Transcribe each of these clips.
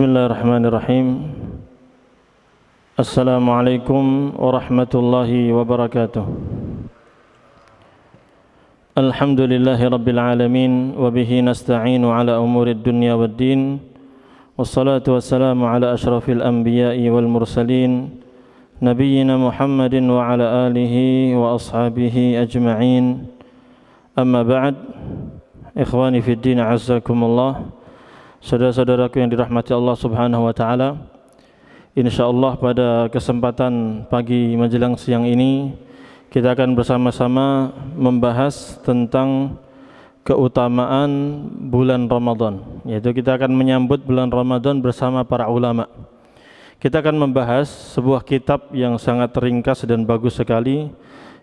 Bismillahirrahmanirrahim. Assalamualaikum warahmatullahi wabarakatuh. Alhamdulillahi rabbil alamin, wa bihi nasta'inu ala umurid dunya waddin. Wassalatu wassalamu ala ashrafil anbiya'i wal mursalin, nabiyyina Muhammadin wa ala alihi wa ashabihi ajma'in. Amma ba'd. Ikhwani fid din, azzakumullah. Saudara-saudaraku yang dirahmati Allah Subhanahu wa taala, insyaallah pada kesempatan pagi menjelang siang ini kita akan bersama-sama membahas tentang keutamaan bulan Ramadan, yaitu kita akan menyambut bulan Ramadan bersama para ulama. Kita akan membahas sebuah kitab yang sangat ringkas dan bagus sekali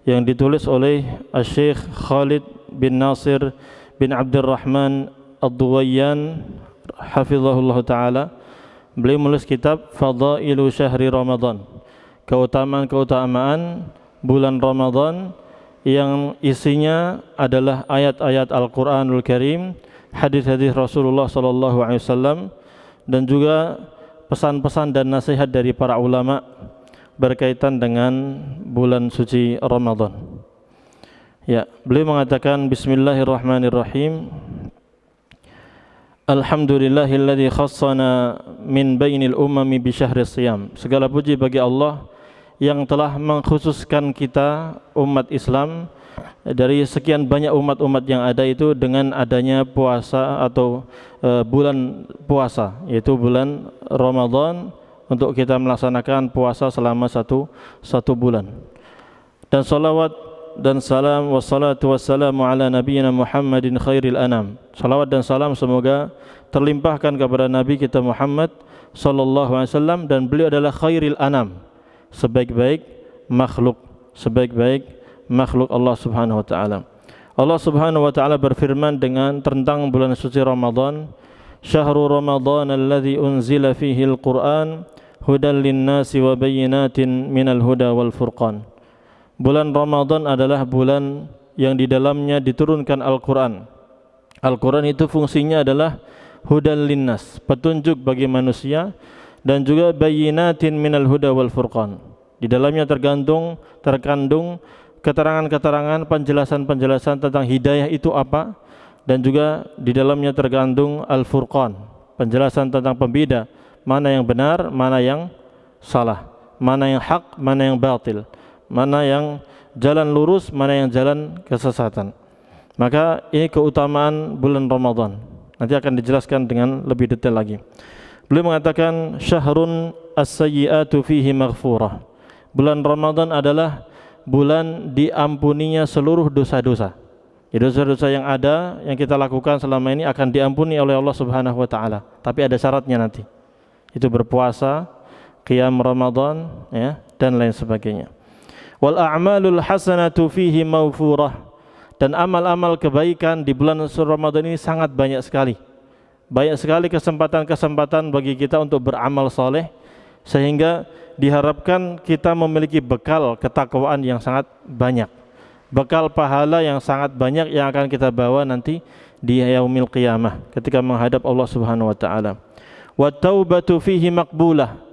yang ditulis oleh Syekh Khalid bin Nasir bin Abdurrahman Ad-Duwayyan hafizahullah ta'ala. Beliau menulis kitab Fadailu Syahri Ramadan, keutamaan-keutamaan bulan Ramadan, yang isinya adalah ayat-ayat Al-Quranul Karim, hadis-hadis Rasulullah SAW, dan juga pesan-pesan dan nasihat dari para ulama berkaitan dengan bulan suci Ramadan. Ya, beliau mengatakan Bismillahirrahmanirrahim. Alhamdulillahilladzi khassana min bainil umami bi syahri siyam. Segala puji bagi Allah yang telah mengkhususkan kita umat Islam dari sekian banyak umat-umat yang ada itu dengan adanya puasa atau bulan puasa, yaitu bulan Ramadan, untuk kita melaksanakan puasa selama satu bulan. Dan salawat dan salam wassalatu wassalamu ala nabiyyina Muhammadin khairil anam. Salawat dan salam semoga terlimpahkan kepada Nabi kita Muhammad sallallahu alaihi wasallam, dan beliau adalah khairil anam, sebaik-baik makhluk Allah Subhanahu wa taala. Allah Subhanahu wa taala berfirman dengan tentang bulan suci Ramadan, "Syahrul Ramadan alladzi unzila fihi al-Qur'an hudan lin-nasi wa bayyinatin minal huda wal furqan." Bulan Ramadan adalah bulan yang di dalamnya diturunkan Al-Quran. Al-Quran itu fungsinya adalah hudan linnas, petunjuk bagi manusia, dan juga bayyinatin minal huda wal furqan. Di dalamnya terkandung keterangan-keterangan, penjelasan-penjelasan tentang hidayah itu apa, dan juga di dalamnya terkandung al-furqan, penjelasan tentang pembeda, mana yang benar, mana yang salah, mana yang hak, mana yang batil, mana yang jalan lurus, mana yang jalan kesesatan. Maka ini keutamaan bulan Ramadan. Nanti akan dijelaskan dengan lebih detail lagi. Beliau mengatakan syahrun as-sayyi'atu fihi maghfurah. Bulan Ramadan adalah bulan diampuninya seluruh dosa-dosa. Ya, dosa-dosa yang ada yang kita lakukan selama ini akan diampuni oleh Allah Subhanahu wa taala. Tapi ada syaratnya nanti. Itu berpuasa, qiyam Ramadan, ya, dan lain sebagainya. Wal a'malul hasanatu fihi maghfurah. Dan amal-amal kebaikan di bulan Ramadan ini sangat banyak sekali. Banyak sekali kesempatan-kesempatan bagi kita untuk beramal saleh, sehingga diharapkan kita memiliki bekal ketakwaan yang sangat banyak, bekal pahala yang sangat banyak yang akan kita bawa nanti di yaumil qiyamah ketika menghadap Allah Subhanahu wa taala. Wa taubatu fihi maqbulah.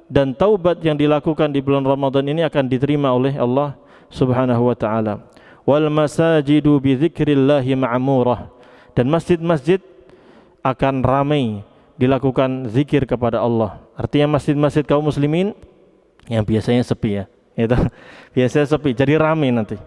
Dan taubat yang dilakukan di bulan Ramadan ini akan diterima oleh Allah Subhanahu wa taala. Wal masajidu bi dzikrillahi ma'murah. Dan masjid-masjid akan ramai dilakukan zikir kepada Allah. Artinya masjid-masjid kaum muslimin yang biasanya sepi, ya, itu biasanya sepi, jadi ramai nanti.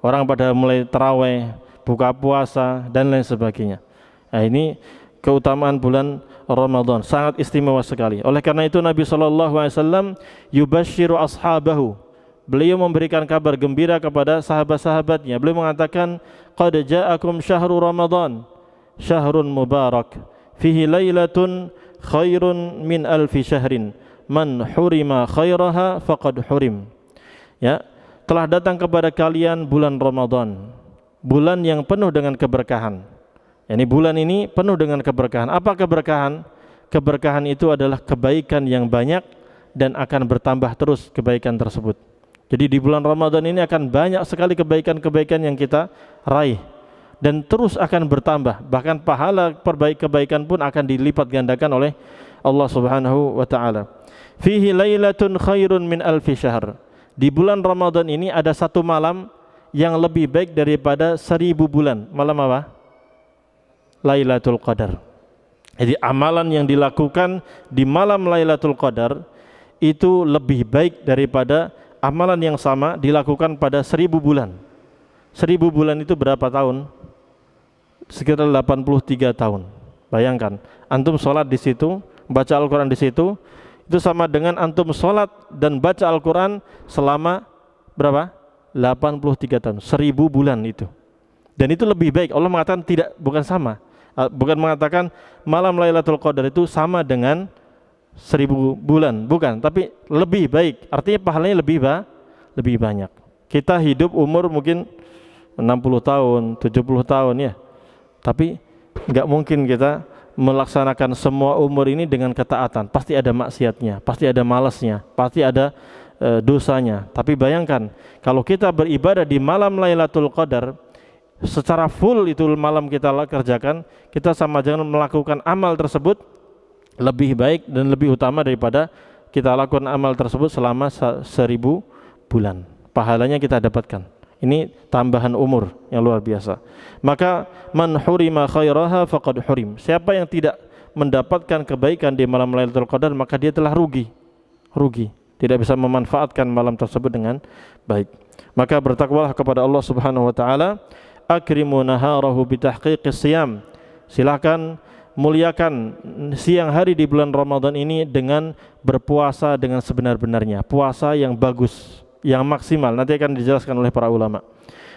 Orang pada mulai tarawih, buka puasa, dan lain sebagainya. Nah, ini keutamaan bulan Ramadan sangat istimewa sekali. Oleh karena itu Nabi SAW yubashiru ashabahu. Beliau memberikan kabar gembira kepada sahabat-sahabatnya. Beliau mengatakan, qad ja'akum syahru Ramadan, syahrun mubarak, fihi lailatun khairun min alfi syahrin, man hurima khairaha faqad hurim. Ya, telah datang kepada kalian bulan Ramadan, bulan yang penuh dengan keberkahan. Ini bulan ini penuh dengan keberkahan. Apa keberkahan? Keberkahan itu adalah kebaikan yang banyak dan akan bertambah terus kebaikan tersebut. Jadi di bulan Ramadan ini akan banyak sekali kebaikan-kebaikan yang kita raih dan terus akan bertambah. Bahkan pahala kebaikan pun akan dilipat gandakan oleh Allah Subhanahu wa taala. Fihi lailatun khairun min alfi syahr. Di bulan Ramadan ini ada satu malam yang lebih baik daripada 1000 bulan. Malam apa? Lailatul Qadar. Jadi amalan yang dilakukan di malam Lailatul Qadar itu lebih baik daripada amalan yang sama dilakukan pada 1000 bulan. 1000 bulan itu berapa tahun? Sekitar 83 tahun. Bayangkan, antum sholat di situ, baca Al-Quran di situ, itu sama dengan antum sholat dan baca Al-Quran selama berapa? 83 tahun, 1000 bulan itu. Dan itu lebih baik. Allah mengatakan bukan sama. Bukan mengatakan malam Lailatul Qadar itu sama dengan 1000 bulan, bukan, tapi lebih baik. Artinya pahalanya lebih banyak. Kita hidup umur mungkin 60 tahun, 70 tahun ya. Tapi enggak mungkin kita melaksanakan semua umur ini dengan ketaatan. Pasti ada maksiatnya, pasti ada malasnya, pasti ada dosanya. Tapi bayangkan kalau kita beribadah di malam Lailatul Qadar secara full, itu malam kita kerjakan, kita sama dengan melakukan amal tersebut lebih baik dan lebih utama daripada kita lakukan amal tersebut selama 1000 bulan. Pahalanya kita dapatkan. Ini tambahan umur yang luar biasa. Maka man hurima khairaha faqad hurim. Siapa yang tidak mendapatkan kebaikan di malam Lailatul Qadar, maka dia telah rugi. Tidak bisa memanfaatkan malam tersebut dengan baik. Maka bertakwalah kepada Allah Subhanahu wa taala. Akrimu naharahu bitahqiqis siyam. Silakan muliakan siang hari di bulan Ramadan ini dengan berpuasa dengan sebenar-benarnya. Puasa yang bagus, yang maksimal. Nanti akan dijelaskan oleh para ulama.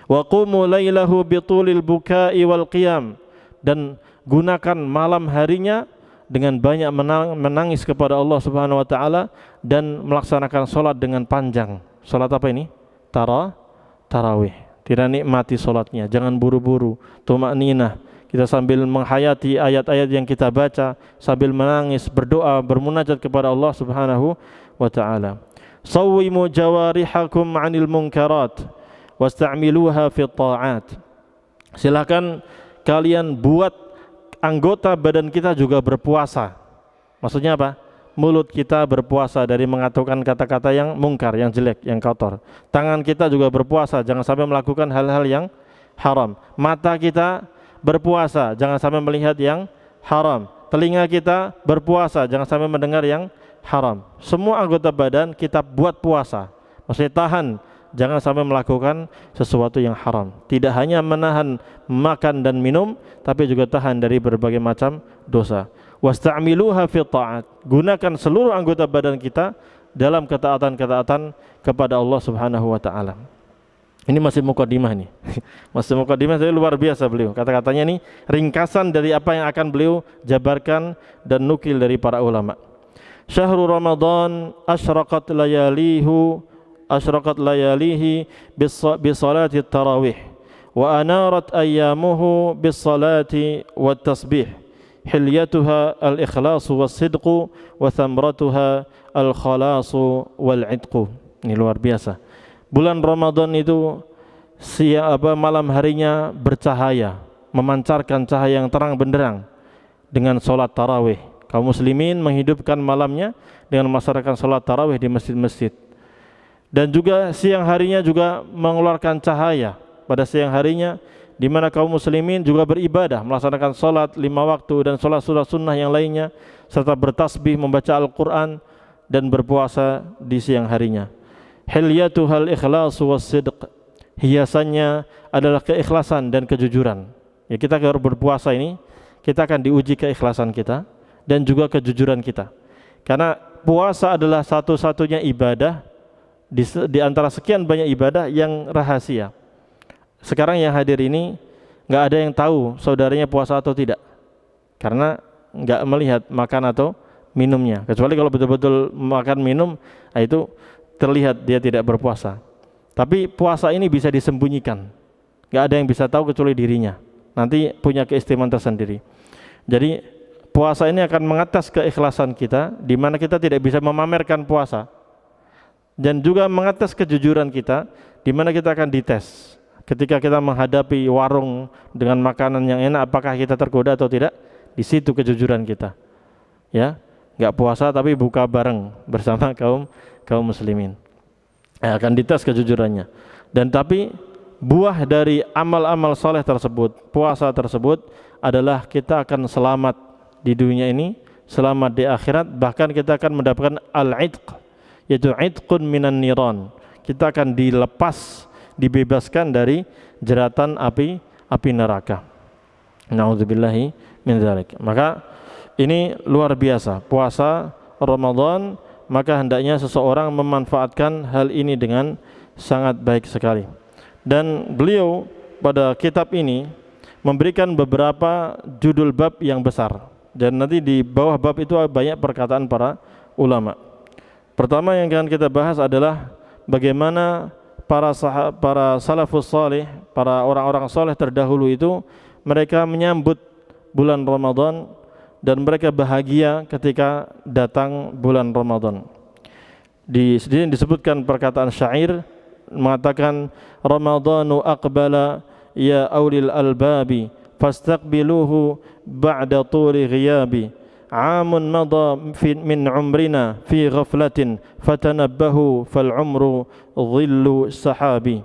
Wa qumu lailahu bitulil bukai wal qiyam. Dan gunakan malam harinya dengan banyak menangis kepada Allah Subhanahu wa taala dan melaksanakan salat dengan panjang. Salat apa ini? Tarawih. Tidak nikmati salatnya, jangan buru-buru, tumakninah. Kita sambil menghayati ayat-ayat yang kita baca, sambil menangis, berdoa, bermunajat kepada Allah Subhanahu wa taala. Sawwimu jawarihakum 'anil munkarat wasta'miluha fi ta'at. Silakan kalian buat anggota badan kita juga berpuasa. Maksudnya apa? Mulut kita berpuasa dari mengatakan kata-kata yang mungkar, yang jelek, yang kotor. Tangan kita juga berpuasa, jangan sampai melakukan hal-hal yang haram. Mata kita berpuasa, jangan sampai melihat yang haram. Telinga kita berpuasa, jangan sampai mendengar yang haram. Semua anggota badan kita buat puasa. Maksudnya tahan, jangan sampai melakukan sesuatu yang haram. Tidak hanya menahan makan dan minum, tapi juga tahan dari berbagai macam dosa. Wasta'miluha fi ta'at. Gunakan seluruh anggota badan kita dalam ketaatan-ketaatan kepada Allah Subhanahu wa taala. Ini masih mukadimah nih. Masih mukadimah, jadi luar biasa beliau. Kata-katanya ini ringkasan dari apa yang akan beliau jabarkan dan nukil dari para ulama. Syahrul Ramadan asyraqat layalihi bis salati tarawih wa anarat ayyamuhu bis salati wat tasbih. Hilyatuha al-ikhlasu was-sidqu wa thamratuha al-khalasu wal-'idqu. Ini luar biasa. Bulan Ramadan itu malam harinya bercahaya, memancarkan cahaya yang terang benderang dengan salat tarawih. Kaum muslimin menghidupkan malamnya dengan melaksanakan salat tarawih di masjid-masjid. Dan juga siang harinya juga mengeluarkan cahaya pada siang harinya, di mana kaum muslimin juga beribadah, melaksanakan salat 5 waktu dan salat sunnah yang lainnya, serta bertasbih, membaca Al-Quran dan berpuasa di siang harinya. Hilyatuhal ikhlasu was-sidq. Hiasannya adalah keikhlasan dan kejujuran. Ya, kita kalau berpuasa ini, kita akan diuji keikhlasan kita dan juga kejujuran kita. Karena puasa adalah satu-satunya ibadah di antara sekian banyak ibadah yang rahasia. Sekarang yang hadir ini nggak ada yang tahu saudaranya puasa atau tidak, karena nggak melihat makan atau minumnya. Kecuali kalau betul-betul makan minum, itu terlihat dia tidak berpuasa. Tapi puasa ini bisa disembunyikan, nggak ada yang bisa tahu kecuali dirinya. Nanti punya keistimewaan tersendiri. Jadi puasa ini akan mengatas keikhlasan kita, di mana kita tidak bisa memamerkan puasa, dan juga mengatas kejujuran kita, di mana kita akan dites. Ketika kita menghadapi warung dengan makanan yang enak, apakah kita tergoda atau tidak? Di situ kejujuran kita. Ya, nggak puasa tapi buka bareng bersama kaum muslimin. Akan dites kejujurannya. Dan tapi buah dari amal-amal soleh tersebut, puasa tersebut adalah kita akan selamat di dunia ini, selamat di akhirat, bahkan kita akan mendapatkan al-'itq, yaitu 'itqun minan niran. Kita akan dilepas, dibebaskan dari jeratan api neraka. Nauzubillahi min dzalik. Maka ini luar biasa puasa Ramadan, maka hendaknya seseorang memanfaatkan hal ini dengan sangat baik sekali. Dan beliau pada kitab ini memberikan beberapa judul bab yang besar, dan nanti di bawah bab itu banyak perkataan para ulama. Pertama yang akan kita bahas adalah bagaimana para salafus salih, para orang-orang saleh terdahulu itu mereka menyambut bulan Ramadan dan mereka bahagia ketika datang bulan Ramadan. Di sini disebutkan perkataan syair mengatakan, Ramadhanu aqbala ya aulil albabi fastaqbiluhu ba'da tuli ghiyabi, amun madha min umrina fi ghaflatin fatanabbahu fal umru dhillu sahabi,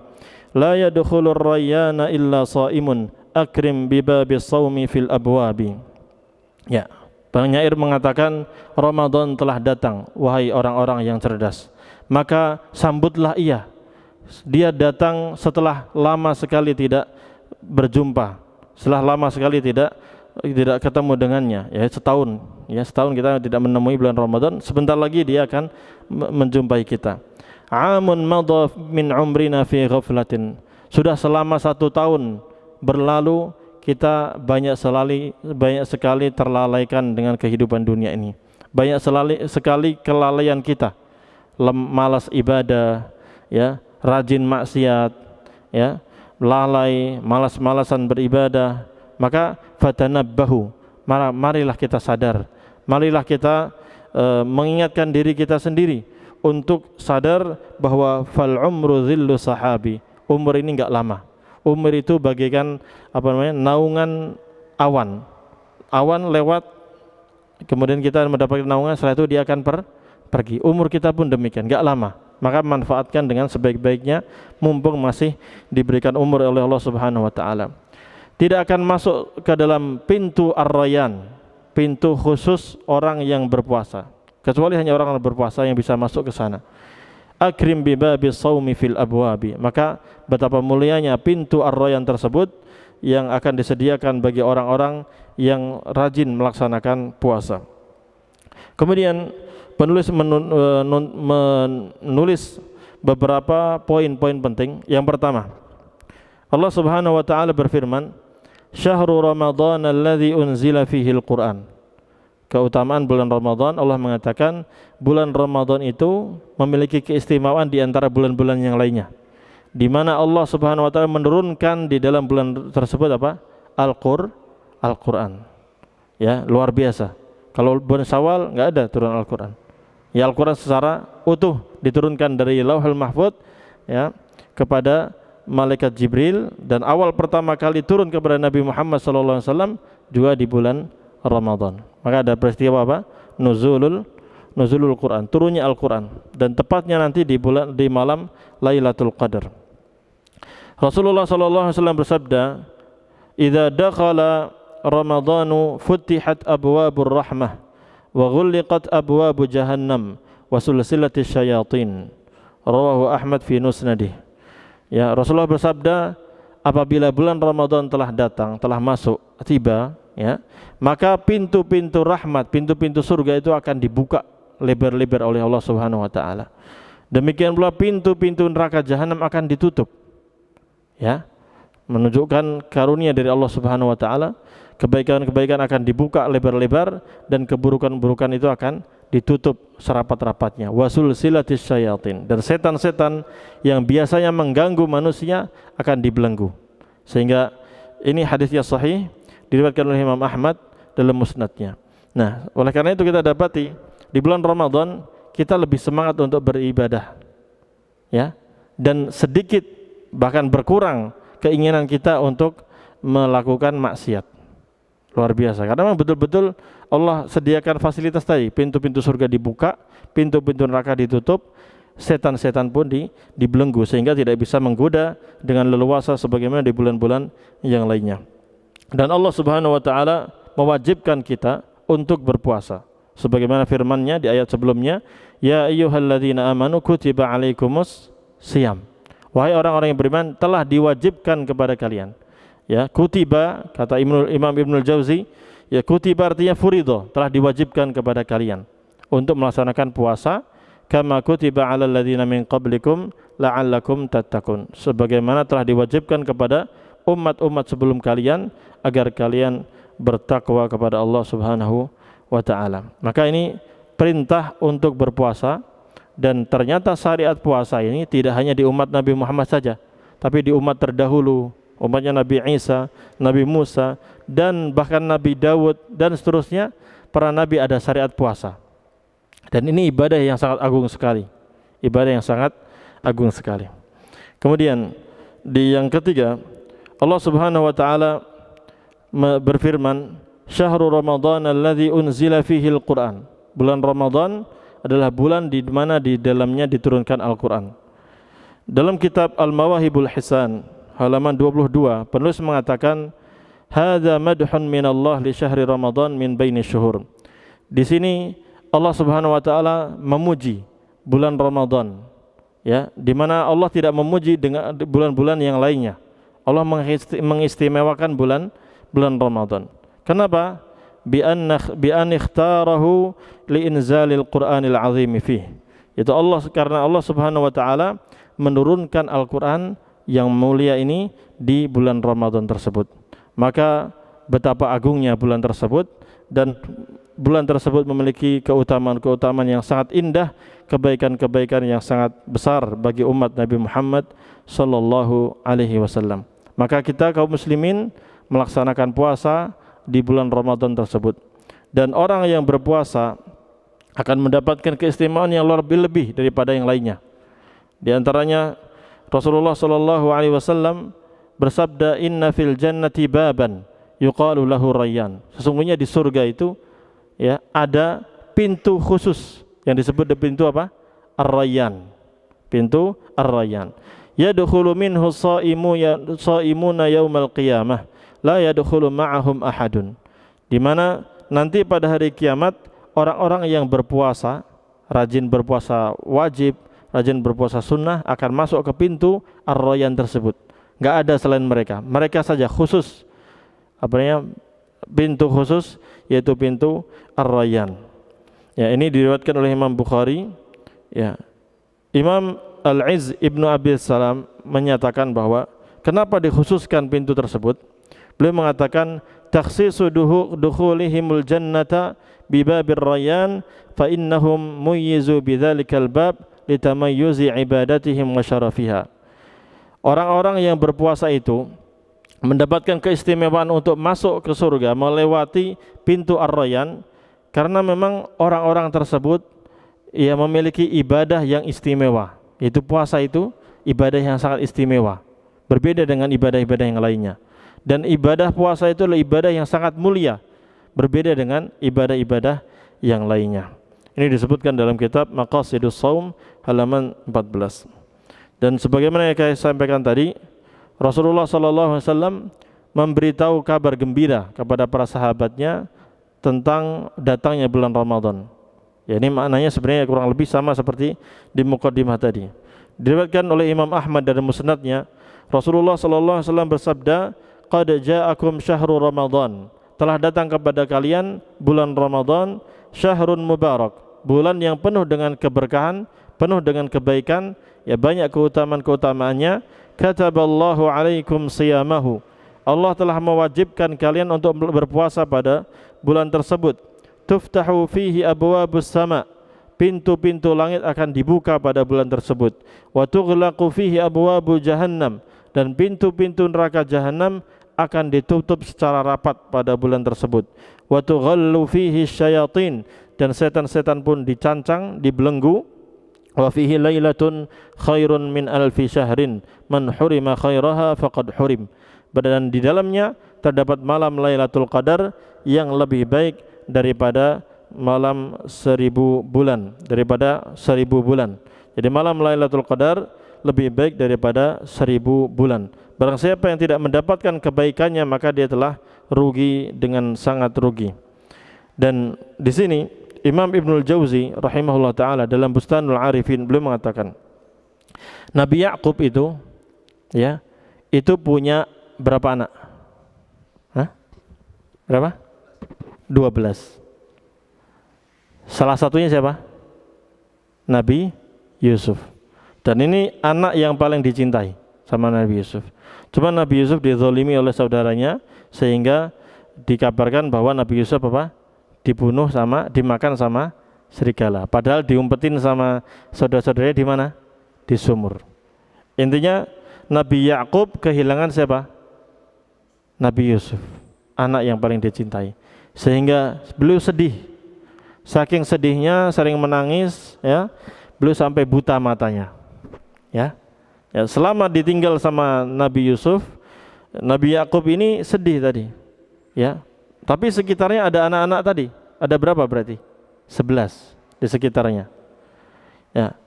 la yadkhulur rayyana illa saimun akrim bibabi sawmi fil abwabi. Ya, penyair mengatakan Ramadan telah datang, wahai orang-orang yang cerdas, maka sambutlah ia. Dia datang setelah lama sekali tidak berjumpa, setelah lama sekali tidak ketemu dengannya, ya setahun kita tidak menemui bulan Ramadan, sebentar lagi dia akan menjumpai kita. Amun madha min umrina fi ghaflatin, sudah selama 1 tahun berlalu kita banyak sekali terlalaikan dengan kehidupan dunia ini, banyak sekali kelalaian kita, malas ibadah, ya, rajin maksiat, ya, lalai, malas-malasan beribadah. Maka fatanabbahu, marilah kita sadar, marilah kita mengingatkan diri kita sendiri untuk sadar bahwa fal umru dhillu sahabi, umur ini enggak lama. Umur itu bagaikan naungan awan. Awan lewat, kemudian kita mendapatkan naungan, setelah itu dia akan pergi. Umur kita pun demikian, enggak lama. Maka manfaatkan dengan sebaik-baiknya mumpung masih diberikan umur oleh Allah Subhanahu wa taala. Tidak akan masuk ke dalam pintu ar-rayyan, pintu khusus orang yang berpuasa, kecuali hanya orang yang berpuasa yang bisa masuk ke sana. Akrim bi babi shaumi fil abwabi, maka betapa mulianya pintu ar-rayyan tersebut yang akan disediakan bagi orang-orang yang rajin melaksanakan puasa. Kemudian penulis menulis beberapa poin-poin penting. Yang pertama, Allah Subhanahu wa taala berfirman, Syahrul Ramadhan alladzi unzila fihi al-Qur'an. Keutamaan bulan Ramadan, Allah mengatakan bulan Ramadan itu memiliki keistimewaan di antara bulan-bulan yang lainnya, di mana Allah Subhanahu wa taala menurunkan di dalam bulan tersebut apa? Al-Qur'an. Ya, luar biasa. Kalau bulan Syawal enggak ada turun Al-Qur'an. Ya, Al-Quran secara utuh diturunkan dari Lauhul Mahfuz, ya, kepada malaikat Jibril, dan awal pertama kali turun kepada Nabi Muhammad SAW juga di bulan Ramadan. Maka ada peristiwa apa? Nuzulul Quran, turunnya Al-Quran, dan tepatnya nanti di malam Lailatul Qadar. Rasulullah SAW bersabda, "Idza dakhala Ramadhanu futihat abwabur rahmah wa ghulliqat abwabu jahannam wa sulsilatis syayatin." Rawahu Ahmad fi Musnadih. Ya, Rasulullah bersabda, apabila bulan Ramadan telah datang, telah masuk, tiba, ya, maka pintu-pintu rahmat, pintu-pintu surga itu akan dibuka lebar-lebar oleh Allah Subhanahu wa taala. Demikian pula pintu-pintu neraka jahanam akan ditutup. Ya, menunjukkan karunia dari Allah Subhanahu wa taala. Kebaikan-kebaikan akan dibuka lebar-lebar dan keburukan-burukan itu akan ditutup serapat-rapatnya. Wasul silatis syayatin, dan setan-setan yang biasanya mengganggu manusia akan dibelenggu. Sehingga ini hadisnya sahih, diriwayatkan oleh Imam Ahmad dalam musnadnya. Nah, oleh karena itu kita dapati di bulan Ramadan kita lebih semangat untuk beribadah, ya, dan sedikit bahkan berkurang keinginan kita untuk melakukan maksiat. Luar biasa. Karena memang betul-betul Allah sediakan fasilitas tadi, pintu-pintu surga dibuka, pintu-pintu neraka ditutup, setan-setan pun dibelenggu sehingga tidak bisa menggoda dengan leluasa sebagaimana di bulan-bulan yang lainnya. Dan Allah Subhanahu wa taala mewajibkan kita untuk berpuasa. Sebagaimana firman-Nya di ayat sebelumnya, ya ayyuhalladzina amanu kutiba alaikumus shiyam. Wahai orang-orang yang beriman, telah diwajibkan kepada kalian. Ya, kutiba kata Imam Ibnul Jauzi, ya kutiba artinya furido, telah diwajibkan kepada kalian untuk melaksanakan puasa, kama kutiba 'alal ladzina min qablikum la'allakum tattaqun. Sebagaimana telah diwajibkan kepada umat-umat sebelum kalian agar kalian bertakwa kepada Allah Subhanahu wa taala. Maka ini perintah untuk berpuasa, dan ternyata syariat puasa ini tidak hanya di umat Nabi Muhammad saja, tapi di umat terdahulu, umatnya Nabi Isa, Nabi Musa, dan bahkan Nabi Daud dan seterusnya, para nabi ada syariat puasa. Dan ini ibadah yang sangat agung sekali. Ibadah yang sangat agung sekali. Kemudian di yang ketiga, Allah Subhanahu wa taala berfirman, "Syahrul Ramadan alladzi unzila fihi al-Qur'an." Bulan Ramadan adalah bulan di mana di dalamnya diturunkan Al-Qur'an. Dalam kitab Al-Mawahibul Hisan halaman 22, penulis mengatakan, "Hadza madhun min Allah li syahri Ramadan min baini syuhur." Di sini Allah Subhanahu wa taala memuji bulan Ramadan, ya, di mana Allah tidak memuji dengan bulan-bulan yang lainnya. Allah mengistimewakan bulan Ramadan. Kenapa? Bi an ikhtarahu li inzalil Qur'anil azim fihi. Itu karena Allah Subhanahu wa taala menurunkan Al-Qur'an yang mulia ini di bulan Ramadan tersebut. Maka betapa agungnya bulan tersebut, dan bulan tersebut memiliki keutamaan-keutamaan yang sangat indah, kebaikan-kebaikan yang sangat besar bagi umat Nabi Muhammad sallallahu alaihi wasallam. Maka kita kaum muslimin melaksanakan puasa di bulan Ramadan tersebut. Dan orang yang berpuasa akan mendapatkan keistimewaan yang lebih daripada yang lainnya. Di antaranya Rasulullah sallallahu alaihi wasallam bersabda, "Inna fil jannati baban yuqalu lahu Rayyan." Sesungguhnya di surga itu, ya, ada pintu khusus yang disebut pintu apa? Ar-Rayyan. Pintu Ar-Rayyan. Yadkhulu minhu shaimuna yaumal qiyamah la yadkhulu ma'ahum ahadun. Di mana nanti pada hari kiamat orang-orang yang berpuasa, rajin berpuasa wajib, rajin berpuasa sunnah, akan masuk ke pintu Ar-Rayyan tersebut. Enggak ada selain mereka. Mereka saja khusus, pintu khusus, yaitu pintu Ar-Rayyan. Ya, ini diriwayatkan oleh Imam Bukhari. Ya. Imam Al-Izz Ibnu Abi Salam menyatakan bahwa kenapa dikhususkan pintu tersebut? Beliau mengatakan, takhsisu dukhulihimul jannata bi babir Rayyan fa innahum muyyizu bidzalikal bab litamayyuzi ibadatihim wa syarafiha. Orang-orang yang berpuasa itu mendapatkan keistimewaan untuk masuk ke surga melewati pintu Ar-Rayyan karena memang orang-orang tersebut ia memiliki ibadah yang istimewa. Itu puasa itu ibadah yang sangat istimewa, berbeda dengan ibadah-ibadah yang lainnya. Dan ibadah puasa itu adalah ibadah yang sangat mulia, berbeda dengan ibadah-ibadah yang lainnya. Ini disebutkan dalam kitab Maqasidus Shaum halaman 14. Dan sebagaimana yang saya sampaikan tadi, Rasulullah SAW memberitahu kabar gembira kepada para sahabatnya tentang datangnya bulan Ramadan. Ya, ini maknanya sebenarnya kurang lebih sama seperti di muqaddimah tadi. Diriwayatkan oleh Imam Ahmad dari musnadnya, Rasulullah SAW bersabda, "Qad ja'akum syahrul Ramadan." Telah datang kepada kalian bulan Ramadan, syahrun mubarak, bulan yang penuh dengan keberkahan, penuh dengan kebaikan, ya, banyak keutamaan-keutamaannya. Kataballahu alaikum siyamahu. Allah telah mewajibkan kalian untuk berpuasa pada bulan tersebut. Tuftahu fihi abwabus sama. Pintu-pintu langit akan dibuka pada bulan tersebut. Wa tughlaqu fihi abwabu jahannam. Dan pintu-pintu neraka jahannam akan ditutup secara rapat pada bulan tersebut. Wa tughallu fihi syayatin. Dan setan-setan pun dicancang, dibelenggu. Wa fihi lailatun khairun min alfi syahrin man hurima khairaha faqad hurim. Dan di dalamnya terdapat malam Lailatul Qadar yang lebih baik daripada malam 1000 bulan, daripada 1000 bulan. Jadi malam Lailatul Qadar lebih baik daripada 1000 bulan. Barang siapa yang tidak mendapatkan kebaikannya, maka dia telah rugi dengan sangat rugi. Dan di sini Imam Ibnul Jauzi rahimahullah taala dalam Bustanul Arifin beliau mengatakan, Nabi Yakub itu ya, itu punya berapa anak? Hah? Berapa? 12. Salah satunya siapa? Nabi Yusuf. Dan ini anak yang paling dicintai sama Nabi Yusuf. Cuma Nabi Yusuf dizalimi oleh saudaranya sehingga dikabarkan bahwa Nabi Yusuf apa? Dibunuh sama, dimakan sama serigala. Padahal diumpetin sama saudara-saudaranya di mana? Di sumur. Intinya Nabi Yakub kehilangan siapa? Nabi Yusuf, anak yang paling dicintai. Sehingga beliau sedih. Saking sedihnya sering menangis ya, beliau sampai buta matanya. Ya. Ya, selama ditinggal sama Nabi Yusuf, Nabi Yakub ini sedih tadi. Ya. Tapi sekitarnya ada anak-anak tadi. Ada berapa berarti? 11 di sekitarnya. Ya.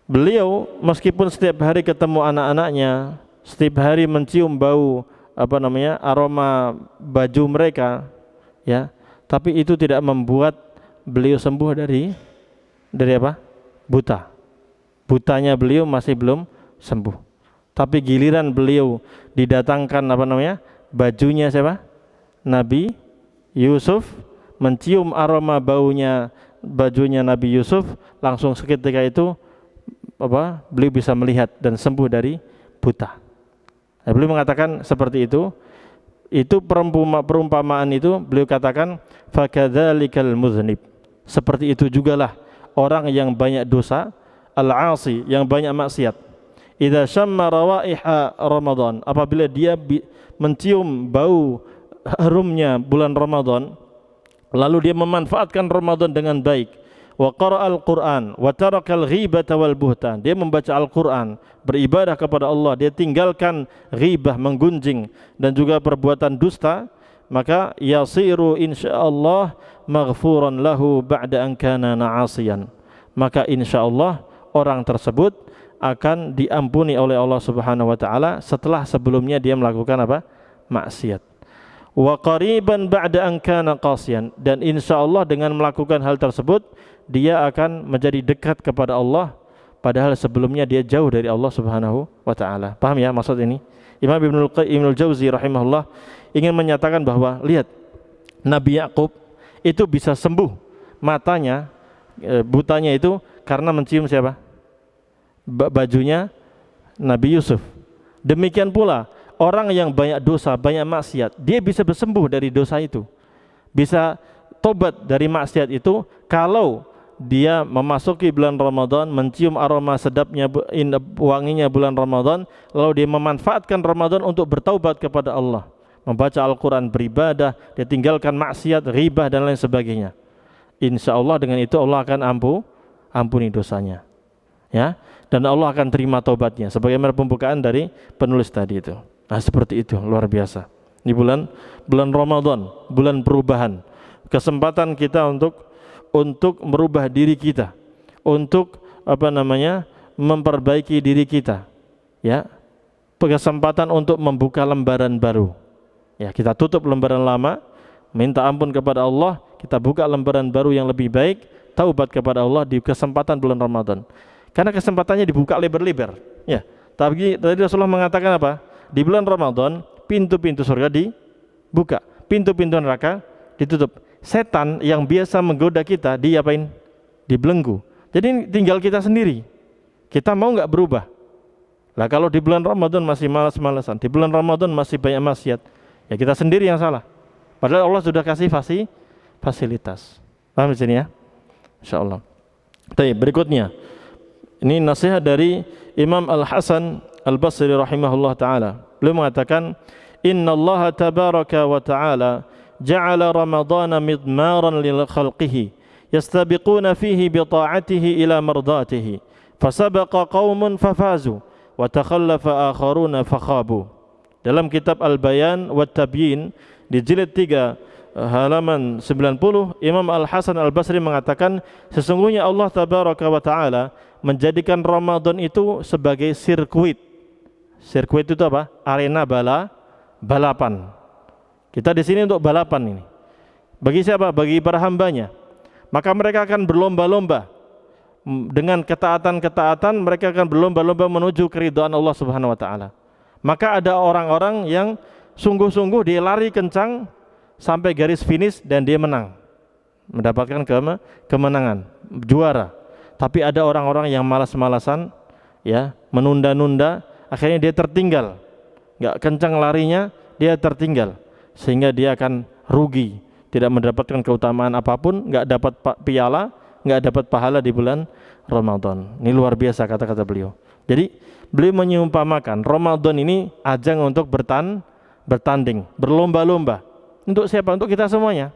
Beliau meskipun setiap hari ketemu anak-anaknya, setiap hari mencium bau aroma baju mereka, ya. Tapi itu tidak membuat beliau sembuh dari apa? Buta. Butanya beliau masih belum sembuh. Tapi giliran beliau didatangkan bajunya siapa? Nabi Yusuf, mencium aroma baunya bajunya Nabi Yusuf, langsung seketika itu beliau bisa melihat dan sembuh dari buta. Nah, beliau mengatakan seperti itu. Itu perumpamaan itu beliau katakan fakadzalikal muznib. Seperti itu jugalah orang yang banyak dosa, al-'asi, yang banyak maksiat. Idza syamma rawaiha Ramadan, apabila dia mencium bau harumnya bulan Ramadan, lalu dia memanfaatkan Ramadan dengan baik, wa qara'al Qur'an wa tarakal ghibata wal buhtan, dia membaca Al-Qur'an, beribadah kepada Allah, dia tinggalkan ghibah, menggunjing, dan juga perbuatan dusta, maka yasiru insyaallah maghfuran lahu ba'da an kana na'asiyan. Maka insyaallah orang tersebut akan diampuni oleh Allah Subhanahu wa taala setelah sebelumnya dia melakukan apa? Maksiat. Wa qariban ba'da an kana qasiyan, dan insyaallah dengan melakukan hal tersebut dia akan menjadi dekat kepada Allah padahal sebelumnya dia jauh dari Allah Subhanahu wa taala. Paham ya maksud ini? Imam Ibnul Jauzi rahimahullah ingin menyatakan bahwa lihat, Nabi Yakub itu bisa sembuh matanya, butanya itu karena mencium siapa? Bajunya Nabi Yusuf. Demikian pula orang yang banyak dosa, banyak maksiat, dia bisa bersembuh dari dosa itu, bisa tobat dari maksiat itu kalau dia memasuki bulan Ramadan, mencium aroma sedapnya, wanginya bulan Ramadan, lalu dia memanfaatkan Ramadan untuk bertaubat kepada Allah, membaca Al-Quran, beribadah, dia tinggalkan maksiat, ghibah dan lain sebagainya. Insya Allah dengan itu Allah akan ampuni dosanya, ya, dan Allah akan terima taubatnya. Sebagaimana pembukaan dari penulis tadi itu. Nah seperti itu, luar biasa. Ini bulan Ramadan, bulan perubahan, kesempatan kita untuk merubah diri kita, untuk memperbaiki diri kita, ya, kesempatan untuk membuka lembaran baru. Ya, kita tutup lembaran lama, minta ampun kepada Allah, kita buka lembaran baru yang lebih baik, taubat kepada Allah di kesempatan bulan Ramadan. Karena kesempatannya dibuka lebar-lebar. Ya, tapi tadi Rasulullah mengatakan apa? Di bulan Ramadan pintu-pintu surga dibuka, pintu-pintu neraka ditutup. Setan yang biasa menggoda kita diapain? Dibelenggu. Jadi tinggal kita sendiri. Kita mau nggak berubah? Lah kalau di bulan Ramadan masih malas-malasan, di bulan Ramadan masih banyak maksiat, ya kita sendiri yang salah. Padahal Allah sudah kasih fasilitas. Paham di sini ya? Insyaallah. Baik, berikutnya. Ini nasihat dari Imam Al-Hasan Al-Basri rahimahullah taala. Beliau mengatakan, "Innallaha tabaraka wa ta'ala ja'ala Ramadhana midmaran lil khalqihi yastabiquna fihi bi ta'atihi ila mardatihi fasabaqa qaumun fafazu wa takhallafa akharuna fakhabu." Dalam kitab Al-Bayan wa Tabyin di jilid 3 halaman 90, Imam Al-Hasan Al-Basri mengatakan sesungguhnya Allah tabaraka wa taala menjadikan Ramadan itu sebagai sirkuit. Sirkuit itu apa? Arena balapan. Kita di sini untuk balapan ini. Bagi siapa? Bagi para hambanya. Maka mereka akan berlomba-lomba. Dengan ketaatan-ketaatan mereka akan berlomba-lomba menuju keridhaan Allah Subhanahu wa taala. Maka ada orang-orang yang sungguh-sungguh dia lari kencang sampai garis finish dan dia menang, mendapatkan kemenangan, juara. Tapi ada orang-orang yang malas-malasan, ya, menunda-nunda, akhirnya dia tertinggal, nggak kencang larinya, dia tertinggal, sehingga dia akan rugi, tidak mendapatkan keutamaan apapun, nggak dapat piala, nggak dapat pahala di bulan Ramadan. Ini luar biasa kata-kata beliau. Jadi beliau menyumpamakan Ramadan ini ajang untuk bertanding, berlomba-lomba. Untuk siapa? Untuk kita semuanya.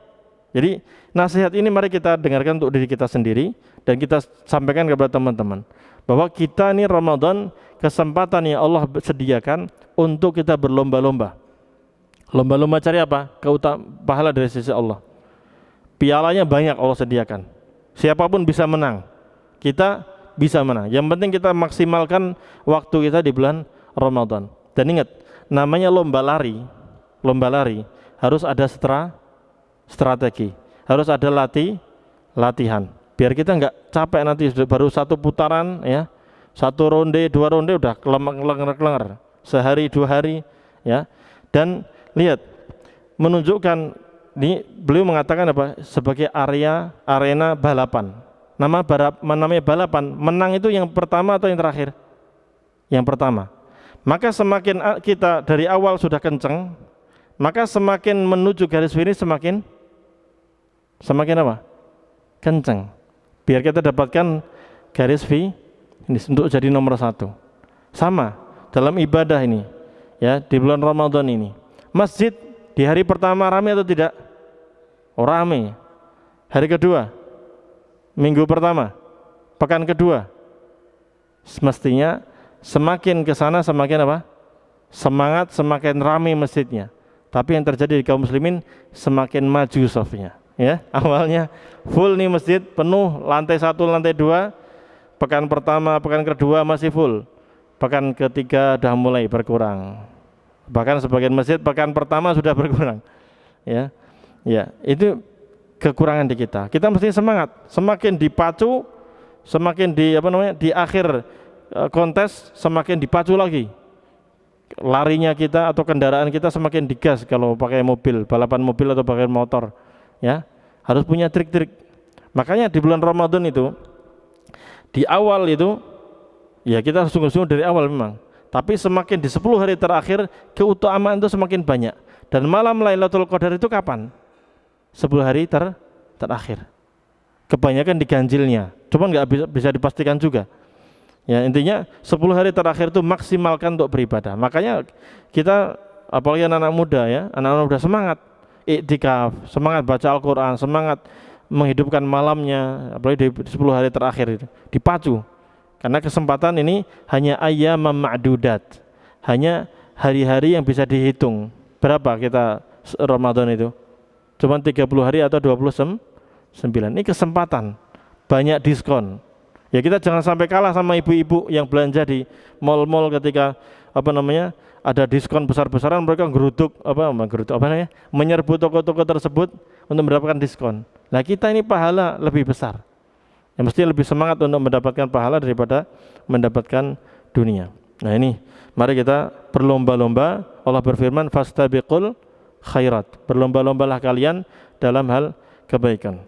Jadi nasihat ini mari kita dengarkan untuk diri kita sendiri dan kita sampaikan kepada teman-teman bahwa kita ini Ramadan kesempatan yang Allah sediakan untuk kita berlomba-lomba. Lomba-lomba cari apa? Pahala dari sisi Allah. Pialanya banyak Allah sediakan. Siapapun bisa menang. Kita bisa menang. Yang penting kita maksimalkan waktu kita di bulan Ramadan. Dan ingat, namanya lomba lari harus ada strategi, harus ada latihan. Biar kita nggak capek nanti baru satu putaran, ya, satu ronde, dua ronde udah kelengar, sehari dua hari, ya. Dan lihat, menunjukkan ini beliau mengatakan apa? Sebagai arena balapan. Namanya balapan, menang itu yang pertama atau yang terakhir? Yang pertama. Maka semakin kita dari awal sudah kenceng, maka semakin menuju garis finish semakin apa? Kenceng. Biar kita dapatkan garis finish untuk jadi nomor 1. Sama dalam ibadah ini, ya, di bulan Ramadan ini. Masjid di hari pertama ramai atau tidak? Oh, ramai. Hari kedua, minggu pertama, pekan kedua, semestinya semakin ke sana semakin apa? Semangat, semakin ramai masjidnya. Tapi yang terjadi di kaum muslimin semakin maju safnya, ya. Awalnya full nih masjid, penuh, lantai 1, lantai 2, pekan pertama, pekan kedua masih full, pekan ketiga sudah mulai berkurang. Bahkan sebagian masjid pekan pertama sudah berkurang, ya. Ya, itu kekurangan di kita. Kita mesti semangat, semakin dipacu, semakin di akhir kontes semakin dipacu lagi. Larinya kita atau kendaraan kita semakin digas kalau pakai mobil, balapan mobil atau pakai motor, ya. Harus punya trik-trik. Makanya di bulan Ramadan itu di awal itu ya kita harus sungguh-sungguh dari awal memang. Tapi semakin di 10 hari terakhir keutamaan itu semakin banyak. Dan malam Lailatul Qadar itu kapan? 10 hari terakhir. Kebanyakan di ganjilnya. Cuma nggak bisa dipastikan juga. Ya, intinya 10 hari terakhir itu maksimalkan untuk beribadah. Makanya kita, apalagi anak-anak muda, ya, anak-anak muda semangat iktikaf, semangat baca Al-Quran, semangat menghidupkan malamnya, apalagi di 10 hari terakhir itu dipacu. Karena kesempatan ini hanya ayyamam ma'dudat, hanya hari-hari yang bisa dihitung. Berapa kita Ramadan itu? Cuma 30 hari atau 29. Ini kesempatan, banyak diskon. Ya kita jangan sampai kalah sama ibu-ibu yang belanja di mal-mal ketika ada diskon besar-besaran, mereka menyerbu toko-toko tersebut untuk mendapatkan diskon. Nah kita ini pahala lebih besar. Ya mesti lebih semangat untuk mendapatkan pahala daripada mendapatkan dunia. Nah ini mari kita berlomba-lomba. Allah berfirman fastabiqul khairat. Berlomba-lombalah kalian dalam hal kebaikan.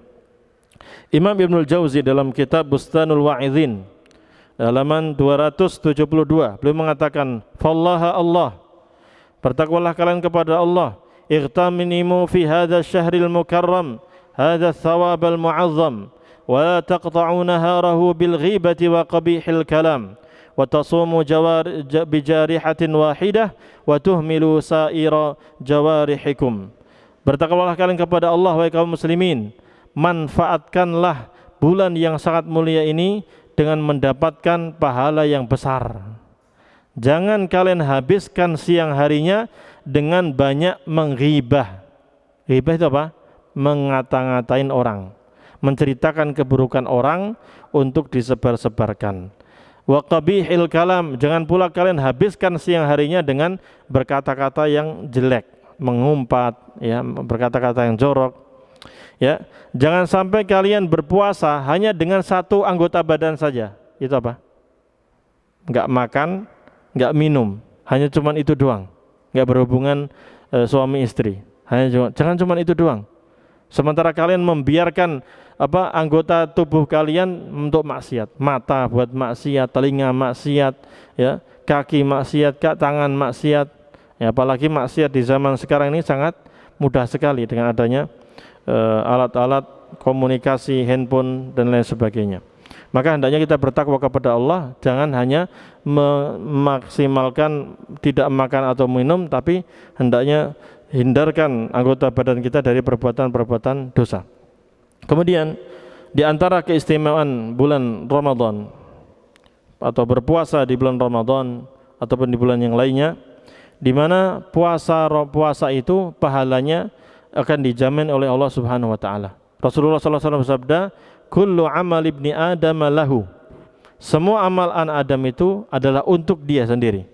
Imam Ibnul Jauzi dalam kitab Bustanul Wa'idhin halaman 272 beliau mengatakan fallaha Allah, bertakwalah kalian kepada Allah, igtaminimu fi hadha syahril mukarram hadha thawabal mu'azzam wa la taqta'u naharahu bil ghibati wa qabihil kalam wa tasumu bijarihatin wahidah wa tuhmilu sa'ira jawarihikum. Bertakwalah kalian kepada Allah wahai kaum muslimin, manfaatkanlah bulan yang sangat mulia ini dengan mendapatkan pahala yang besar. Jangan kalian habiskan siang harinya dengan banyak menghibah. Ghibah itu apa? Mengata-ngatain orang, menceritakan keburukan orang untuk disebar-sebarkan. Wa qabihil kalam, jangan pula kalian habiskan siang harinya dengan berkata-kata yang jelek, mengumpat, ya, berkata-kata yang jorok. Ya, jangan sampai kalian berpuasa hanya dengan satu anggota badan saja. Itu apa? Enggak makan, enggak minum, hanya cuman itu doang. Enggak berhubungan suami istri. Jangan cuman itu doang. Sementara kalian membiarkan anggota tubuh kalian untuk maksiat, mata buat maksiat, telinga maksiat, ya, kaki maksiat, tangan maksiat. Ya, apalagi maksiat di zaman sekarang ini sangat mudah sekali dengan adanya alat-alat komunikasi, handphone dan lain sebagainya. Maka hendaknya kita bertakwa kepada Allah, jangan hanya memaksimalkan tidak makan atau minum, tapi hendaknya hindarkan anggota badan kita dari perbuatan-perbuatan dosa. Kemudian di antara keistimewaan bulan Ramadan atau berpuasa di bulan Ramadan ataupun di bulan yang lainnya, di mana puasa itu pahalanya akan dijamin oleh Allah Subhanahu wa taala. Rasulullah sallallahu alaihi wasallam bersabda, "Kullu amal ibni Adam lahu." Semua amal anak Adam itu adalah untuk dia sendiri.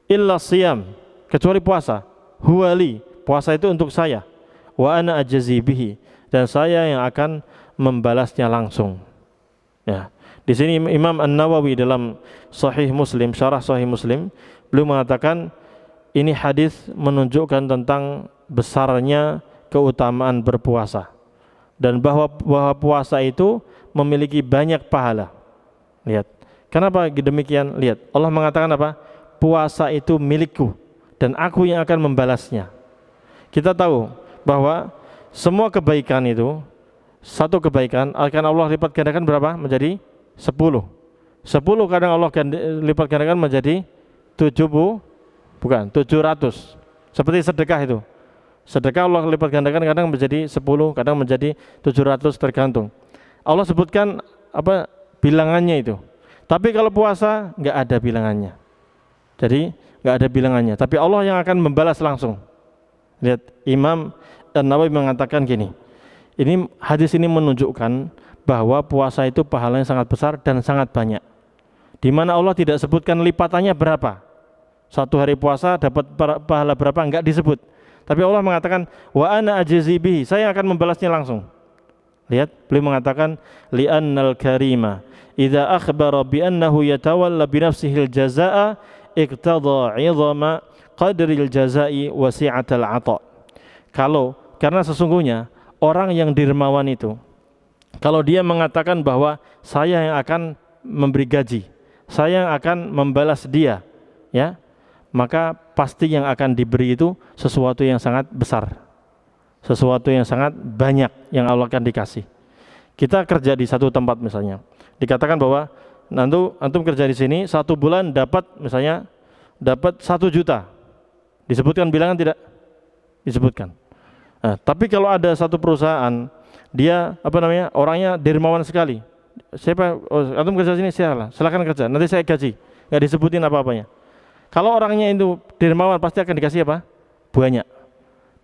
Illa siyam, kecuali puasa. Huwali, puasa itu untuk saya. Wa ana ajzi bihi, dan saya yang akan membalasnya langsung. Ya. Di sini Imam An-Nawawi dalam Sahih Muslim, syarah Sahih Muslim, beliau mengatakan ini hadis menunjukkan tentang besarnya keutamaan berpuasa dan bahwa puasa itu memiliki banyak pahala. Lihat, kenapa demikian? Lihat, Allah mengatakan apa? Puasa itu milikku dan aku yang akan membalasnya. Kita tahu bahwa semua kebaikan itu, satu kebaikan akan Allah lipat gandakan berapa? Menjadi 10. 10 kadang Allah lipat gandakan menjadi 700. Seperti sedekah itu. Sedekah Allah lipat gandakan kadang menjadi 10, kadang menjadi 700, tergantung. Allah sebutkan bilangannya itu. Tapi kalau puasa enggak ada bilangannya. Jadi enggak ada bilangannya, tapi Allah yang akan membalas langsung. Lihat, Imam An-Nawawi mengatakan gini. Ini hadis ini menunjukkan bahwa puasa itu pahalanya sangat besar dan sangat banyak. Di mana Allah tidak sebutkan lipatannya berapa. Satu hari puasa dapat pahala berapa, enggak disebut. Tapi Allah mengatakan wa ana ajzi bihi, saya akan membalasnya langsung. Lihat, beliau mengatakan li'annal karima idza akhbara bi annahu yatawalla bi nafsihi al-jazaa'a iqtada 'idhama qadril jazaa'i wa si'atal 'ata. Karena sesungguhnya orang yang dermawan itu, kalau dia mengatakan bahwa saya yang akan memberi gaji, saya yang akan membalas dia, ya, maka pasti yang akan diberi itu sesuatu yang sangat besar, sesuatu yang sangat banyak yang Allah akan dikasih. Kita kerja di satu tempat misalnya, dikatakan bahwa antum kerja di sini 1 bulan dapat misalnya dapat 1 juta. Disebutkan bilangan tidak? Disebutkan. Nah, tapi kalau ada satu perusahaan dia orangnya dermawan sekali. Siapa? Antum kerja sini, silakan kerja. Nanti saya gaji. Enggak disebutin apa-apanya. Kalau orangnya itu dermawan pasti akan dikasih apa? Banyak.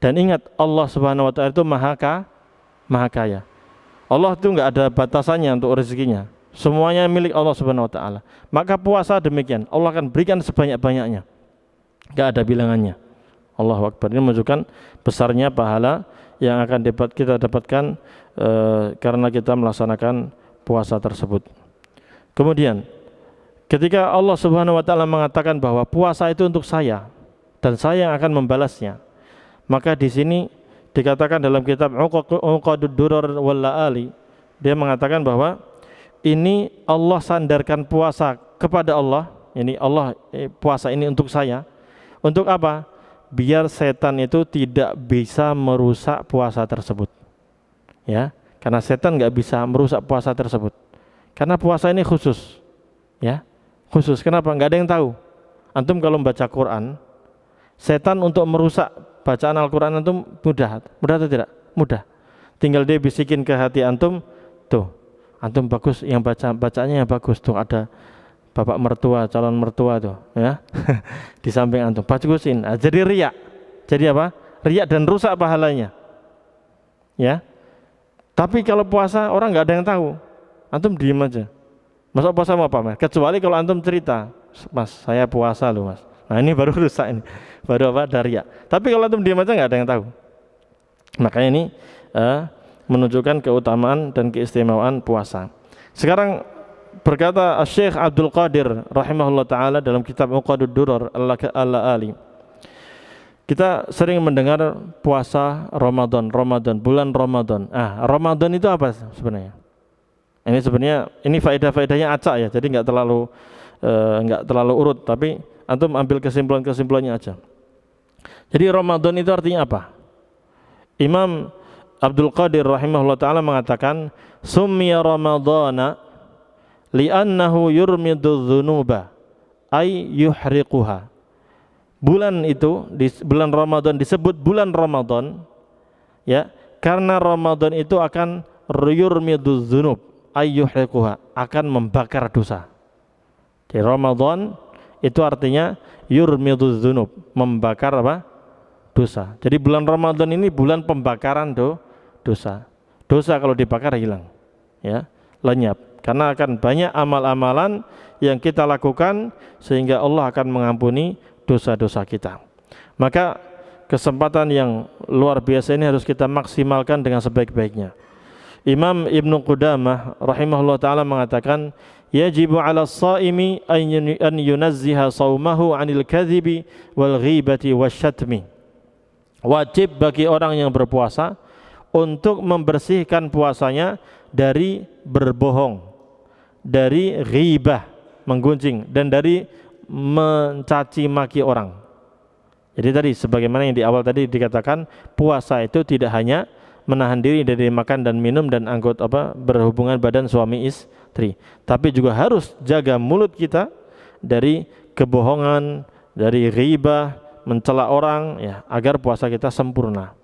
Dan ingat, Allah Subhanahu wa taala itu maha kaya. Allah itu enggak ada batasannya untuk rezekinya. Semuanya milik Allah Subhanahu wa taala. Maka puasa demikian, Allah akan berikan sebanyak-banyaknya. Enggak ada bilangannya. Allahu Akbar. Ini menunjukkan besarnya pahala yang akan kita dapatkan karena kita melaksanakan puasa tersebut. Kemudian ketika Allah Subhanahu wa taala mengatakan bahwa puasa itu untuk saya dan saya yang akan membalasnya, maka di sini dikatakan dalam kitab Uqadud Durar wal Laali, dia mengatakan bahwa ini Allah sandarkan puasa kepada Allah. Ini Allah puasa ini untuk saya. Untuk apa? Biar setan itu tidak bisa merusak puasa tersebut. Ya, karena setan enggak bisa merusak puasa tersebut. Karena puasa ini khusus. Ya. Khusus. Kenapa? Enggak ada yang tahu. Antum kalau membaca Quran, setan untuk merusak bacaan Al-Quran antum mudah atau tidak? Mudah. Tinggal dia bisikin ke hati antum, tuh, antum bagus, yang bacaannya yang bagus, tuh ada bapak mertua, calon mertua tuh, ya. Di samping antum, bagusin. Nah, jadi riya. Jadi apa? Riya dan rusak pahalanya. Ya. Tapi kalau puasa orang nggak ada yang tahu. Antum diem aja. Masa puasa mau apa, Mas? Kecuali kalau antum cerita, Mas, saya puasa loh, Mas. Nah, ini baru rusak ini. Baru apa? Dari riya. Tapi kalau antum diem aja nggak ada yang tahu. Makanya ini menunjukkan keutamaan dan keistimewaan puasa. Sekarang berkata Syekh Abdul Qadir rahimahullah taala dalam kitab Uqadud Durar al-Ali. Kita sering mendengar puasa Ramadan, bulan Ramadan. Ramadan itu apa sebenarnya? Ini sebenarnya ini faedah-faedahnya acak ya. Jadi enggak terlalu urut, tapi antum ambil kesimpulannya aja. Jadi Ramadan itu artinya apa? Imam Abdul Qadir rahimahullah taala mengatakan summiya Ramadana li'annahu yurmidu dzunuba ay yuhriquha. Bulan itu, di bulan Ramadan disebut bulan Ramadan ya, karena Ramadan itu akan yurmidu dzunub ay yuhriquha, akan membakar dosa. Di Ramadan itu artinya yurmidu dzunub, membakar apa? Dosa. Jadi bulan Ramadan ini bulan pembakaran dosa. Dosa kalau dibakar hilang, ya, lenyap. Karena akan banyak amal-amalan yang kita lakukan sehingga Allah akan mengampuni dosa-dosa kita. Maka kesempatan yang luar biasa ini harus kita maksimalkan dengan sebaik-baiknya. Imam Ibnu Qudamah rahimahullah taala mengatakan, yajibu 'ala as-shaimi an yunazziha shaumahu 'anil kadhibi wal ghibati wasyatmi. Wajib bagi orang yang berpuasa untuk membersihkan puasanya dari berbohong, dari ghibah, menggunjing, dan dari mencaci maki orang. Jadi tadi sebagaimana yang di awal tadi dikatakan, puasa itu tidak hanya menahan diri dari makan dan minum dan berhubungan badan suami istri, tapi juga harus jaga mulut kita dari kebohongan, dari ghibah, mencela orang, ya, agar puasa kita sempurna.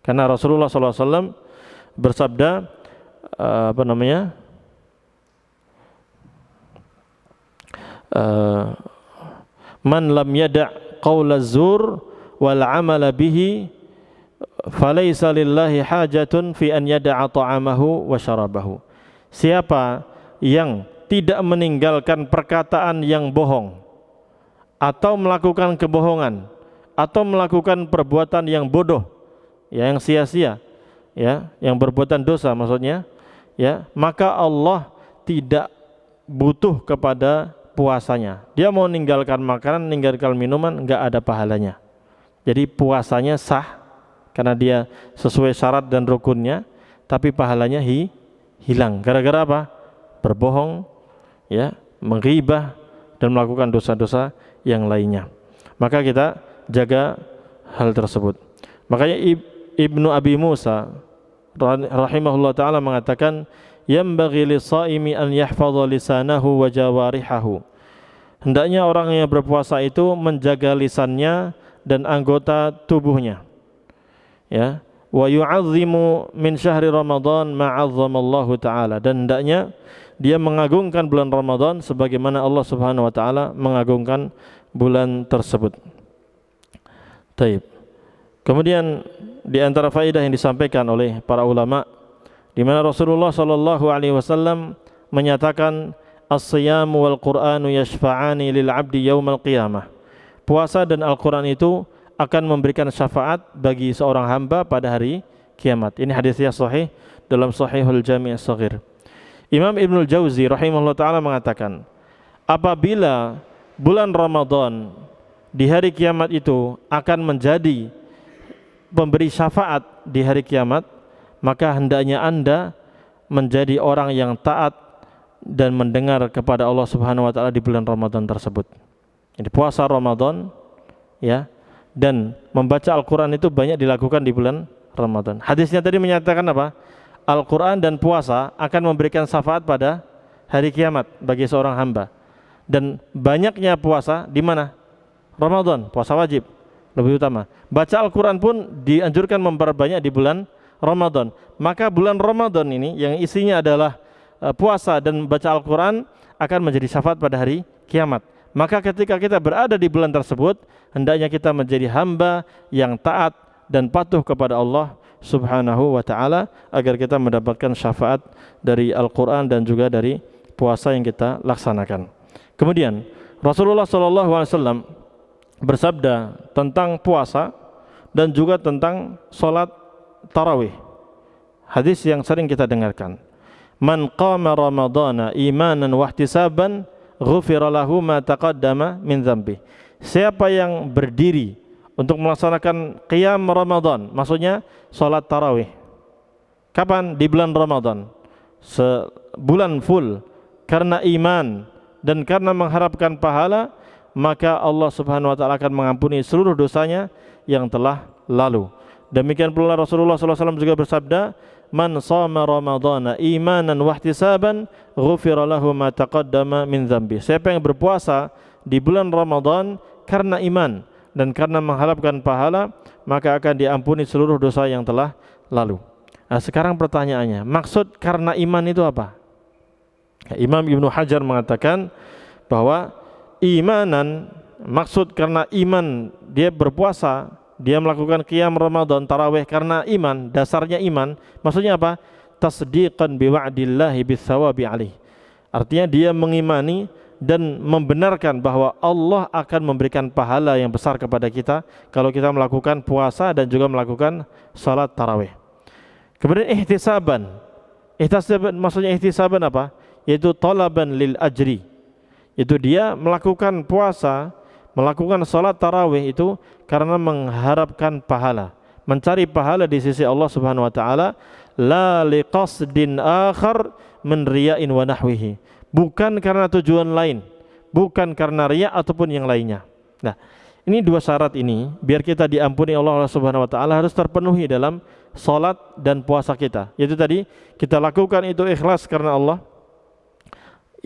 Karena Rasulullah SAW bersabda man lam yada' qawla zur wal amala bihi falaysa lillahi hajatun fi an yada'a ta'amahu wa syarabahu. Siapa yang tidak meninggalkan perkataan yang bohong atau melakukan kebohongan atau melakukan perbuatan yang bodoh, ya, yang sia-sia, ya, yang berbuatan dosa maksudnya, ya, maka Allah tidak butuh kepada puasanya. Dia mau meninggalkan makanan, meninggalkan minuman, enggak ada pahalanya. Jadi puasanya sah karena dia sesuai syarat dan rukunnya, tapi pahalanya hilang. Gara-gara apa? Berbohong, ya, menghibah dan melakukan dosa-dosa yang lainnya. Maka kita jaga hal tersebut. Makanya Ibnu Abi Musa rahimahullah taala mengatakan, yambaghi lis-shaimi an yahfadha lisanahu wa jawarihahu. Hendaknya orang yang berpuasa itu menjaga lisannya dan anggota tubuhnya, ya, wa yu'azzimu min syahri Ramadan ma 'azzamallahu taala, dan hendaknya dia mengagungkan bulan Ramadan sebagaimana Allah Subhanahu wa taala mengagungkan bulan tersebut. Taib. Kemudian di antara faedah yang disampaikan oleh para ulama, di mana Rasulullah sallallahu alaihi wasallam menyatakan as-siyamu wal Qur'anu yashfa'ani lil 'abdi yaumal qiyamah. Puasa dan Al-Qur'an itu akan memberikan syafaat bagi seorang hamba pada hari kiamat. Ini hadisnya sahih dalam Sahihul Jami' As-Shaghir. Imam Ibnul Jauzi rahimahullah taala mengatakan, apabila bulan Ramadan di hari kiamat itu akan menjadi pemberi syafaat di hari kiamat, maka hendaknya Anda menjadi orang yang taat dan mendengar kepada Allah Subhanahu wa taala di bulan Ramadan tersebut. Jadi puasa Ramadan, ya, dan membaca Al-Qur'an itu banyak dilakukan di bulan Ramadan. Hadisnya tadi menyatakan apa? Al-Qur'an dan puasa akan memberikan syafaat pada hari kiamat bagi seorang hamba. Dan banyaknya puasa di mana? Ramadan, puasa wajib lebih utama. Baca Al-Qur'an pun dianjurkan memperbanyak di bulan Ramadan. Maka bulan Ramadan ini yang isinya adalah puasa dan baca Al-Quran akan menjadi syafaat pada hari kiamat. Maka ketika kita berada di bulan tersebut, hendaknya kita menjadi hamba yang taat dan patuh kepada Allah Subhanahu wa ta'ala, agar kita mendapatkan syafaat dari Al-Quran dan juga dari puasa yang kita laksanakan. Kemudian Rasulullah SAW bersabda tentang puasa dan juga tentang sholat tarawih. Hadis yang sering kita dengarkan, man qama ramadhana imanan wahtisaban ghufira lahu ma taqaddama min dzambi. Siapa yang berdiri untuk melaksanakan qiyam Ramadan, maksudnya sholat tarawih. Kapan? Di bulan Ramadan, sebulan full, karena iman dan karena mengharapkan pahala, maka Allah Subhanahu wa ta'ala akan mengampuni seluruh dosanya yang telah lalu. Demikian pula Rasulullah SAW juga bersabda, man shama ramadhana imanan wahtisaban ghufira lahu ma taqaddama min dzambi. Siapa yang berpuasa di bulan Ramadan karena iman dan karena mengharapkan pahala, maka akan diampuni seluruh dosa yang telah lalu. Nah, sekarang pertanyaannya, maksud karena iman itu apa? Imam Ibnu Hajar mengatakan bahwa imanan, maksud karena iman dia berpuasa, dia melakukan qiyam Ramadan tarawih karena iman, dasarnya iman. Maksudnya apa? Tasdiqan biwa'dillahi bitsawabi alaih. Artinya dia mengimani dan membenarkan bahwa Allah akan memberikan pahala yang besar kepada kita kalau kita melakukan puasa dan juga melakukan salat tarawih. Kemudian ihtisaban. Ihtisaban maksudnya ihtisaban apa? Yaitu talaban lil ajri. Itu dia melakukan puasa, melakukan salat tarawih itu karena mengharapkan pahala, mencari pahala di sisi Allah Subhanahu wa ta'ala, la liqasdin akhar min riya'in wa nahwihi. Bukan karena tujuan lain, bukan karena riya ataupun yang lainnya. Nah, ini dua syarat ini biar kita diampuni Allah Subhanahu wa ta'ala harus terpenuhi dalam salat dan puasa kita. Yaitu tadi kita lakukan itu ikhlas karena Allah,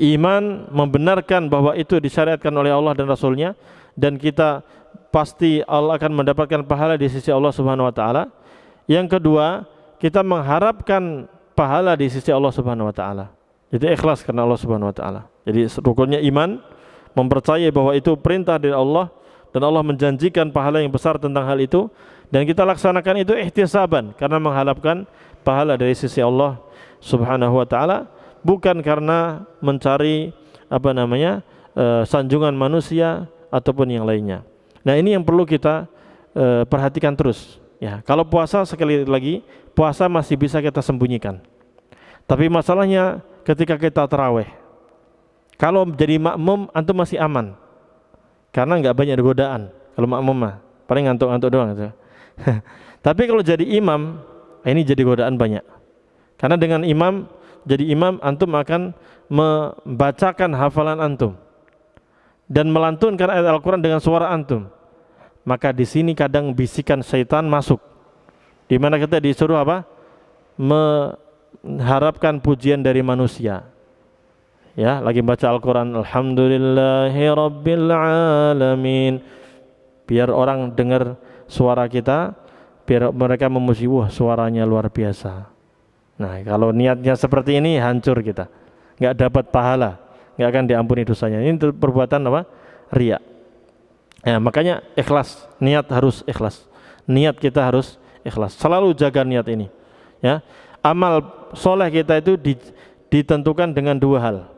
iman membenarkan bahwa itu disyariatkan oleh Allah dan Rasulnya, dan kita pasti Allah akan mendapatkan pahala di sisi Allah Subhanahu wa ta'ala. Yang kedua, kita mengharapkan pahala di sisi Allah Subhanahu wa ta'ala. Itu ikhlas karena Allah Subhanahu wa ta'ala. Jadi rukunnya iman, mempercayai bahwa itu perintah dari Allah dan Allah menjanjikan pahala yang besar tentang hal itu, dan kita laksanakan itu ihtisaban karena mengharapkan pahala dari sisi Allah Subhanahu wa ta'ala, bukan karena mencari sanjungan manusia ataupun yang lainnya. Nah, ini yang perlu kita perhatikan terus. Ya, kalau puasa, sekali lagi, puasa masih bisa kita sembunyikan. Tapi masalahnya ketika kita tarawih, kalau jadi makmum antum masih aman, karena nggak banyak godaan. Kalau makmum mah paling ngantuk-ngantuk doang gitu. Tapi kalau jadi imam, ini jadi godaan banyak. Karena dengan jadi imam, antum akan membacakan hafalan antum dan melantunkan ayat Al-Quran dengan suara antum. Maka di sini kadang bisikan syaitan masuk, di mana kita disuruh apa? Mengharapkan pujian dari manusia. Ya, lagi baca Al-Quran, alhamdulillahirabbil alamin. Biar orang dengar suara kita, biar mereka memuji, wah suaranya luar biasa. Nah, kalau niatnya seperti ini, hancur kita, nggak dapat pahala, nggak akan diampuni dosanya. Ini perbuatan apa? Riya. Ya, makanya ikhlas, niat harus ikhlas. Niat kita harus ikhlas. Selalu jaga niat ini. Ya, amal soleh kita itu ditentukan dengan dua hal.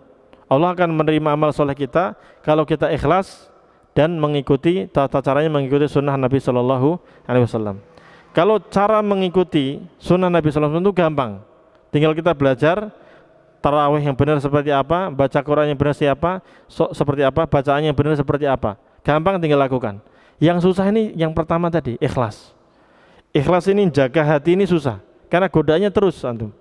Allah akan menerima amal soleh kita kalau kita ikhlas dan mengikuti tata caranya, mengikuti sunnah Nabi Sallallahu Alaihi Wasallam. Kalau cara mengikuti sunnah Nabi Sallallahu Alaihi Wasallam itu gampang. Tinggal kita belajar tarawih yang benar seperti apa, baca Quran yang benar seperti apa, bacaannya yang benar seperti apa. Gampang, tinggal lakukan. Yang susah ini yang pertama tadi, ikhlas. Ikhlas ini jaga hati ini susah, karena godaannya terus antum.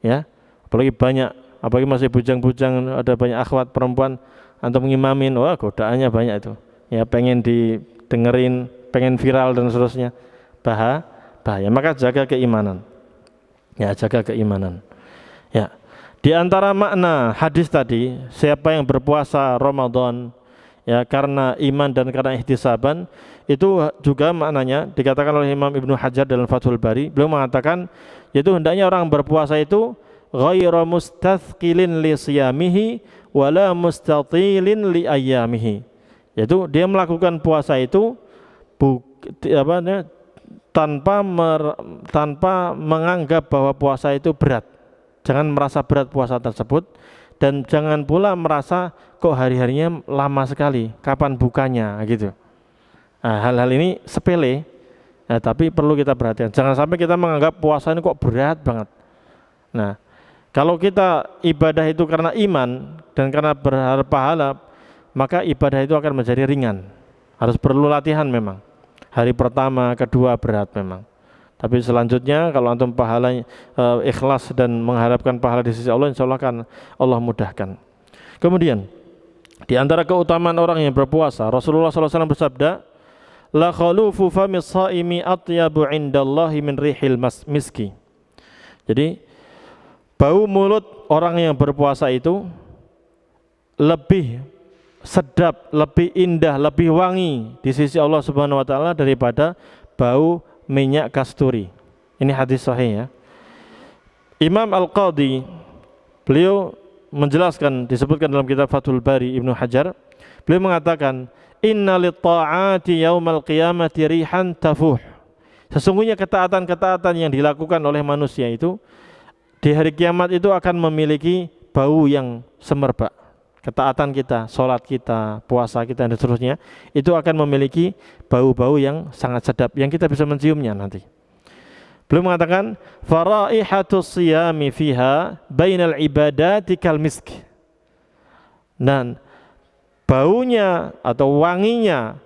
Ya, apalagi masih bujang-bujang, ada banyak akhwat perempuan antum ngimamin, wah godaannya banyak itu. Ya, pengen didengerin, pengen viral dan seterusnya. Bahaya. Maka jaga keimanan. Ya, jaga keimanan. Ya. Di antara makna hadis tadi, siapa yang berpuasa Ramadan ya karena iman dan karena ihtisaban, itu juga maknanya dikatakan oleh Imam Ibnu Hajar dalam Fathul Bari. Beliau mengatakan yaitu hendaknya orang berpuasa itu ghaira mustathqilin li siyamihi wala mustatilin li ayyamihi. Yaitu dia melakukan puasa itu tanpa menganggap bahwa puasa itu berat. Jangan merasa berat puasa tersebut, dan jangan pula merasa kok hari-harinya lama sekali, kapan bukanya gitu. Nah, hal-hal ini sepele, tapi perlu kita perhatikan. Jangan sampai kita menganggap puasa ini kok berat banget. Nah, kalau kita ibadah itu karena iman dan karena berharap pahala, maka ibadah itu akan menjadi ringan. Harus perlu latihan memang. Hari pertama, kedua berat memang. Tapi selanjutnya kalau antum pahala ikhlas dan mengharapkan pahala di sisi Allah, insya Allah akan Allah mudahkan. Kemudian di antara keutamaan orang yang berpuasa, Rasulullah SAW bersabda, la khalufu famis shaimi atyabu indallahi min rihil miski. Jadi bau mulut orang yang berpuasa itu lebih sedap, lebih indah, lebih wangi di sisi Allah Subhanahu wa taala daripada bau minyak kasturi. Ini hadis sahih ya. Imam Al-Qadhi beliau menjelaskan, disebutkan dalam kitab Fathul Bari Ibnu Hajar, beliau mengatakan inna lit-ta'ati yaumal qiyamati rihan tafuh. Sesungguhnya ketaatan-ketaatan yang dilakukan oleh manusia itu di hari kiamat itu akan memiliki bau yang semerbak. Ketaatan kita, sholat kita, puasa kita dan seterusnya itu akan memiliki bau-bau yang sangat sedap yang kita bisa menciumnya nanti. Beliau mengatakan faraihatus siyami fiha bainal ibadati kal misk. Dan baunya atau wanginya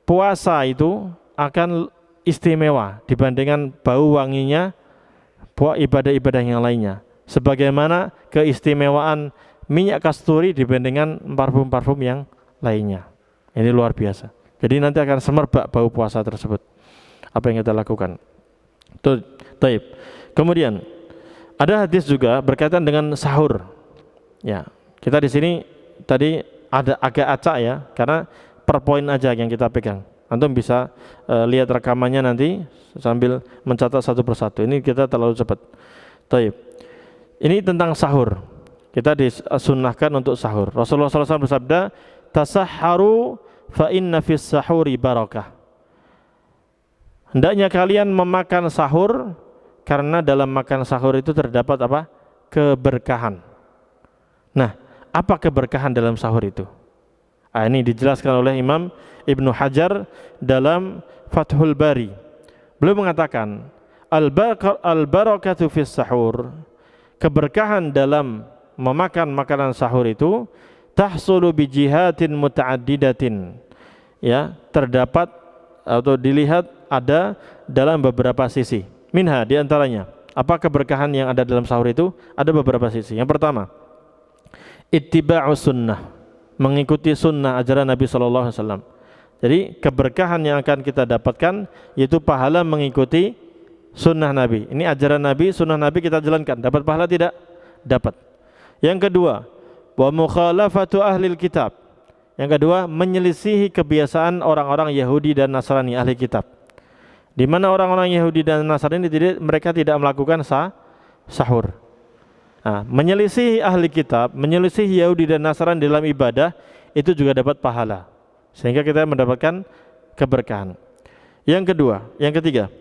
puasa itu akan istimewa dibandingkan bau wanginya ibadah-ibadah yang lainnya. Sebagaimana keistimewaan minyak kasturi dibandingkan parfum-parfum yang lainnya. Ini luar biasa. Jadi nanti akan semerbak bau puasa tersebut. Apa yang kita lakukan? Taib. Kemudian ada hadis juga berkaitan dengan sahur. Ya, kita di sini tadi ada agak acak ya, karena per poin aja yang kita pegang. Antum bisa lihat rekamannya nanti sambil mencatat satu persatu. Ini kita terlalu cepat. Taib. Ini tentang sahur. Kita disunnahkan untuk sahur. Rasulullah SAW bersabda, tasahharu fa inna fis sahuri barakah. Hendaknya kalian memakan sahur karena dalam makan sahur itu terdapat apa? Keberkahan. Nah, apa keberkahan dalam sahur itu? Ini dijelaskan oleh Imam Ibnu Hajar dalam Fathul Bari. Beliau mengatakan, al-barakatu fis sahur. Keberkahan dalam memakan makanan sahur itu tahsulu bi jihatin muta'addidatin. Ya, terdapat atau dilihat ada dalam beberapa sisi. Minha, di antaranya, apa keberkahan yang ada dalam sahur itu? Ada beberapa sisi. Yang pertama, ittiba'us sunnah, mengikuti sunnah ajaran Nabi SAW. Jadi keberkahan yang akan kita dapatkan yaitu pahala mengikuti sunnah Nabi. Ini ajaran Nabi, sunnah Nabi kita jalankan. Dapat pahala tidak? Dapat. Yang kedua, wa mukhalafatu ahlil kitab. Yang kedua, menyelisihi kebiasaan orang-orang Yahudi dan Nasrani, ahli kitab. Di mana orang-orang Yahudi dan Nasrani mereka tidak melakukan sahur. Nah, menyelisihi ahli kitab, menyelisihi Yahudi dan Nasrani dalam ibadah itu juga dapat pahala. Sehingga kita mendapatkan keberkahan. Yang kedua, yang ketiga,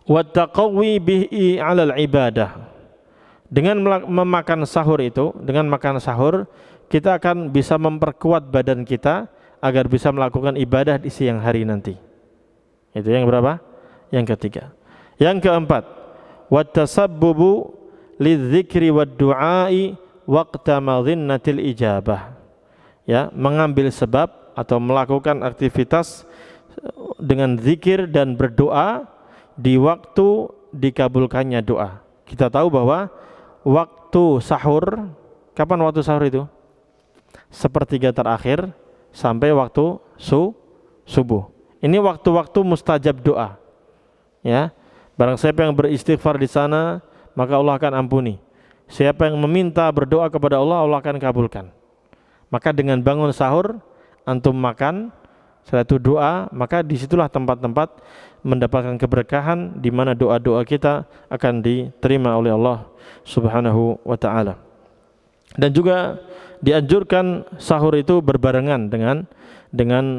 wa taqawwi bihi 'alal ibadah. Dengan memakan sahur itu, dengan makan sahur, kita akan bisa memperkuat badan kita agar bisa melakukan ibadah di siang hari nanti. Itu yang berapa? Yang ketiga. Yang keempat, wattasabbubu lidzikri wad-du'ai waqta madhinnatil ijabah. Ya, mengambil sebab atau melakukan aktivitas dengan zikir dan berdoa di waktu dikabulkannya doa. Kita tahu bahwa waktu sahur, kapan waktu sahur itu? Sepertiga terakhir sampai waktu subuh. Ini waktu-waktu mustajab doa. Ya, barang siapa yang beristighfar di sana, maka Allah akan ampuni. Siapa yang meminta berdoa kepada Allah, Allah akan kabulkan. Maka dengan bangun sahur, antum makan Setelah itu doa, maka disitulah tempat-tempat mendapatkan keberkahan di mana doa-doa kita akan diterima oleh Allah Subhanahu wa taala. Dan juga dianjurkan sahur itu berbarengan dengan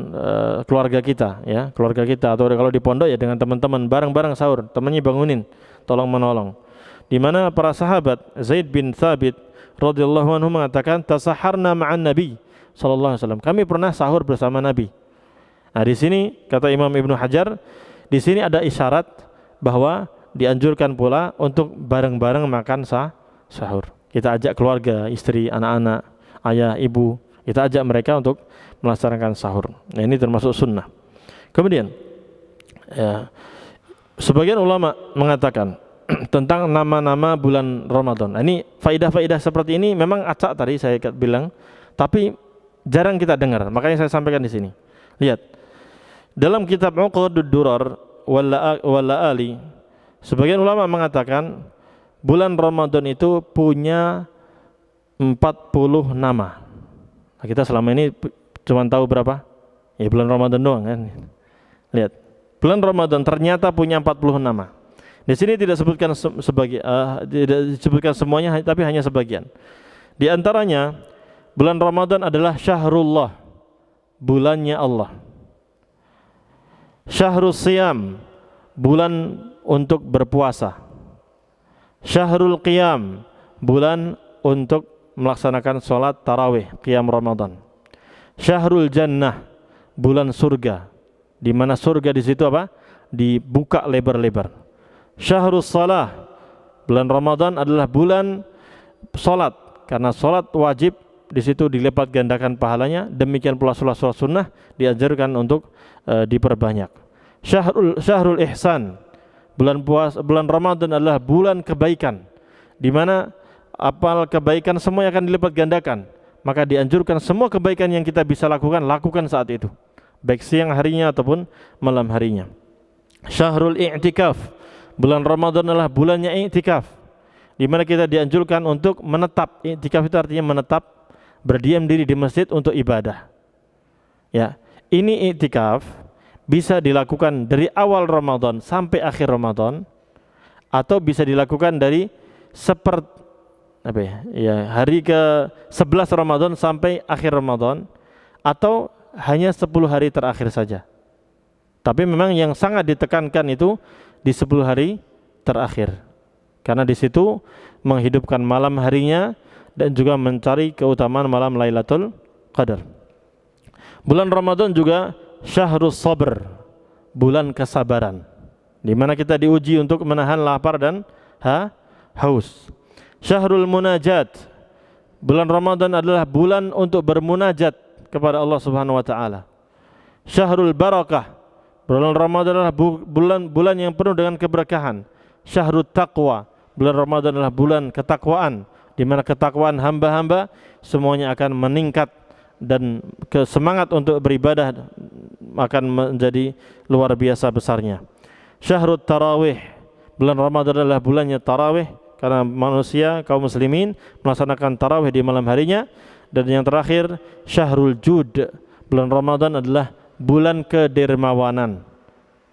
keluarga kita, ya, keluarga kita, atau kalau di pondok ya dengan teman-teman, bareng-bareng sahur, temannya bangunin, tolong menolong. Di mana para sahabat Zaid bin Thabit radhiyallahu anhu mengatakan, tasaharna ma'an Nabi sallallahu alaihi wasallam. Kami pernah sahur bersama Nabi. Nah, di sini kata Imam Ibnu Hajar, di sini ada isyarat bahwa dianjurkan pula untuk bareng-bareng makan sahur. Kita ajak keluarga, istri, anak-anak, ayah, ibu, kita ajak mereka untuk melaksanakan sahur. Nah, ini termasuk sunnah. Kemudian ya, sebagian ulama mengatakan tentang nama-nama bulan Ramadan. Nah, ini faidah-faidah seperti ini memang acak tadi saya bilang, tapi jarang kita dengar. Makanya saya sampaikan di sini. Lihat, dalam kitab Uqudud Durar wal Ali, sebagian ulama mengatakan bulan Ramadan itu punya 40 nama. Nah, kita selama ini cuma tahu berapa? Ya bulan Ramadan doang kan. Lihat, bulan Ramadan ternyata punya 40 nama. Di sini tidak disebutkan tidak disebutkan semuanya, tapi hanya sebagian. Di antaranya bulan Ramadan adalah syahrullah, bulannya Allah. Syahrul Siyam, bulan untuk berpuasa. Syahrul Qiyam, bulan untuk melaksanakan sholat tarawih, qiyam Ramadan. Syahrul Jannah, bulan surga, di mana surga di situ apa? Dibuka lebar-lebar. Syahrul Salah, bulan Ramadan adalah bulan sholat, karena sholat wajib di situ dilipat gandakan pahalanya. Demikian pula sholat sunnah diajarkan untuk diperbanyak. Syahrul Ihsan, bulan Ramadan adalah bulan kebaikan, di mana amal kebaikan semua akan dilipat gandakan. Maka dianjurkan semua kebaikan yang kita bisa lakukan saat itu, baik siang harinya ataupun malam harinya. Syahrul I'tikaf, bulan Ramadan adalah bulannya i'tikaf, di mana kita dianjurkan untuk menetap. I'tikaf itu artinya menetap, berdiam diri di masjid untuk ibadah. Ya, ini i'tikaf bisa dilakukan dari awal Ramadan sampai akhir Ramadan, atau bisa dilakukan dari hari ke-11 Ramadan sampai akhir Ramadan, atau hanya 10 hari terakhir saja. Tapi memang yang sangat ditekankan itu di 10 hari terakhir, karena di situ menghidupkan malam harinya dan juga mencari keutamaan malam Lailatul Qadar. Bulan Ramadan juga Syahrul Sabr, bulan kesabaran, di mana kita diuji untuk menahan lapar dan haus. Syahrul Munajat, bulan Ramadan adalah bulan untuk bermunajat kepada Allah Subhanahu wa taala. Syahrul Barakah, bulan Ramadan adalah bulan yang penuh dengan keberkahan. Syahrul Taqwa, bulan Ramadan adalah bulan ketakwaan, di mana ketakwaan hamba-hamba semuanya akan meningkat dan semangat untuk beribadah akan menjadi luar biasa besarnya. Syahrul Tarawih, bulan Ramadan adalah bulannya tarawih, karena manusia kaum muslimin melaksanakan tarawih di malam harinya. Dan yang terakhir Syahrul Jud, bulan Ramadan adalah bulan kedermawanan,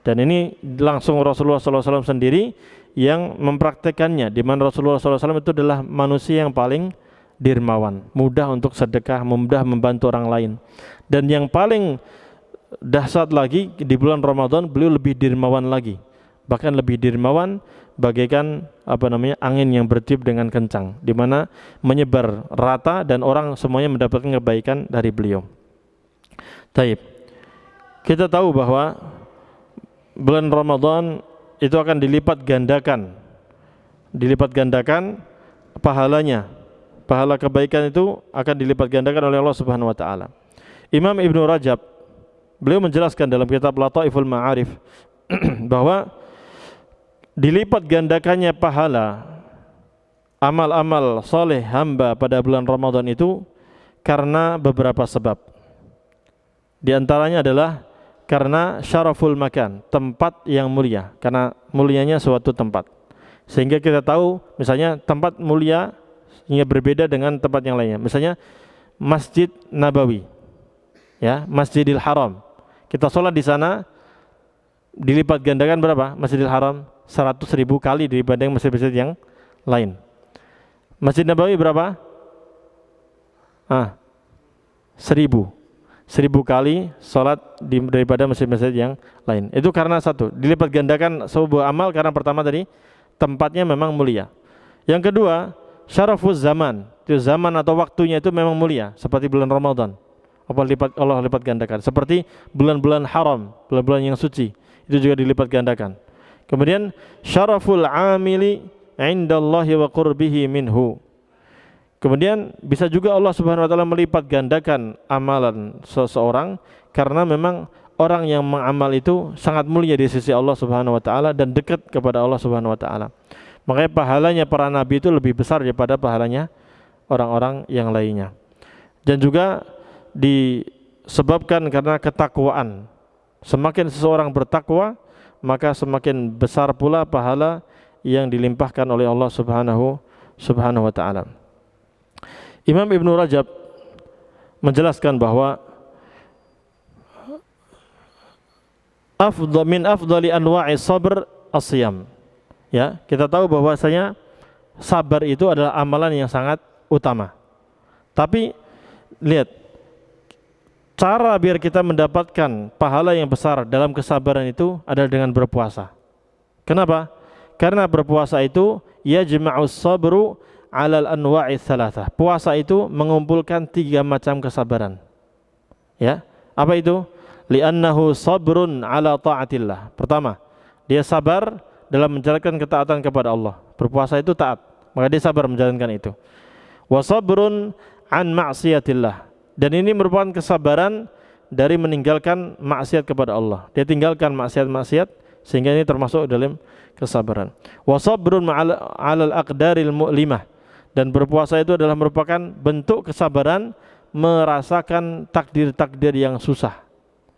dan ini langsung Rasulullah SAW sendiri yang mempraktekannya, di mana Rasulullah SAW itu adalah manusia yang paling dermawan, mudah untuk sedekah, mudah membantu orang lain. Dan yang paling dahsyat lagi, di bulan Ramadan beliau lebih dermawan lagi, bahkan lebih dermawan bagaikan angin yang bertiup dengan kencang, di mana menyebar rata dan orang semuanya mendapatkan kebaikan dari beliau. Taib, kita tahu bahwa bulan Ramadan itu akan dilipat gandakan pahalanya. Pahala kebaikan itu akan dilipat gandakan oleh Allah Subhanahu wa taala. Imam Ibnu Rajab, beliau menjelaskan dalam kitab Lataiful Ma'arif bahwa dilipat gandakannya pahala amal-amal soleh hamba pada bulan Ramadan itu karena beberapa sebab. Di antaranya adalah karena syaraful makan, tempat yang mulia, karena mulianya suatu tempat. Sehingga kita tahu misalnya tempat mulia hingga berbeda dengan tempat yang lainnya. Misalnya Masjid Nabawi, ya, Masjidil Haram. Kita sholat di sana dilipat gandakan berapa? Masjidil Haram 100.000 kali dibanding masjid-masjid yang lain. Masjid Nabawi berapa? 1000 kali sholat daripada masjid-masjid yang lain. Itu karena satu, dilipat gandakan sebuah amal karena pertama tadi tempatnya memang mulia. Yang kedua, syarafuz zaman, itu zaman atau waktunya itu memang mulia, seperti bulan Ramadan. Allah lipat gandakan. Seperti bulan-bulan haram, bulan-bulan yang suci, itu juga dilipat gandakan. Kemudian syaraful amili indallahi wa qurbihi minhu. Kemudian bisa juga Allah Subhanahu wa taala melipat gandakan amalan seseorang karena memang orang yang mengamal itu sangat mulia di sisi Allah Subhanahu wa taala dan dekat kepada Allah Subhanahu wa taala. Makanya pahalanya para nabi itu lebih besar daripada pahalanya orang-orang yang lainnya. Dan juga disebabkan karena ketakwaan. Semakin seseorang bertakwa, maka semakin besar pula pahala yang dilimpahkan oleh Allah Subhanahu wa taala. Imam Ibnu Rajab menjelaskan bahwa min afdali anwa'i sabr as-siyam. Ya, kita tahu bahwasanya sabar itu adalah amalan yang sangat utama. Tapi lihat, cara biar kita mendapatkan pahala yang besar dalam kesabaran itu adalah dengan berpuasa. Kenapa? Karena berpuasa itu yajma'us sabru 'alal anwa'i tsalatsah. Puasa itu mengumpulkan 3 macam kesabaran. Ya, apa itu? Li'annahu sabrun 'ala ta'atillah. Pertama, dia sabar dalam menjalankan ketaatan kepada Allah. Berpuasa itu taat, maka dia sabar menjalankan itu. Wa sabrun 'an ma'siyatillah. Dan ini merupakan kesabaran dari meninggalkan maksiat kepada Allah. Dia tinggalkan maksiat-maksiat sehingga ini termasuk dalam kesabaran. Wa sabrun 'alal aqdaril mu'limah. Dan berpuasa itu adalah merupakan bentuk kesabaran merasakan takdir-takdir yang susah,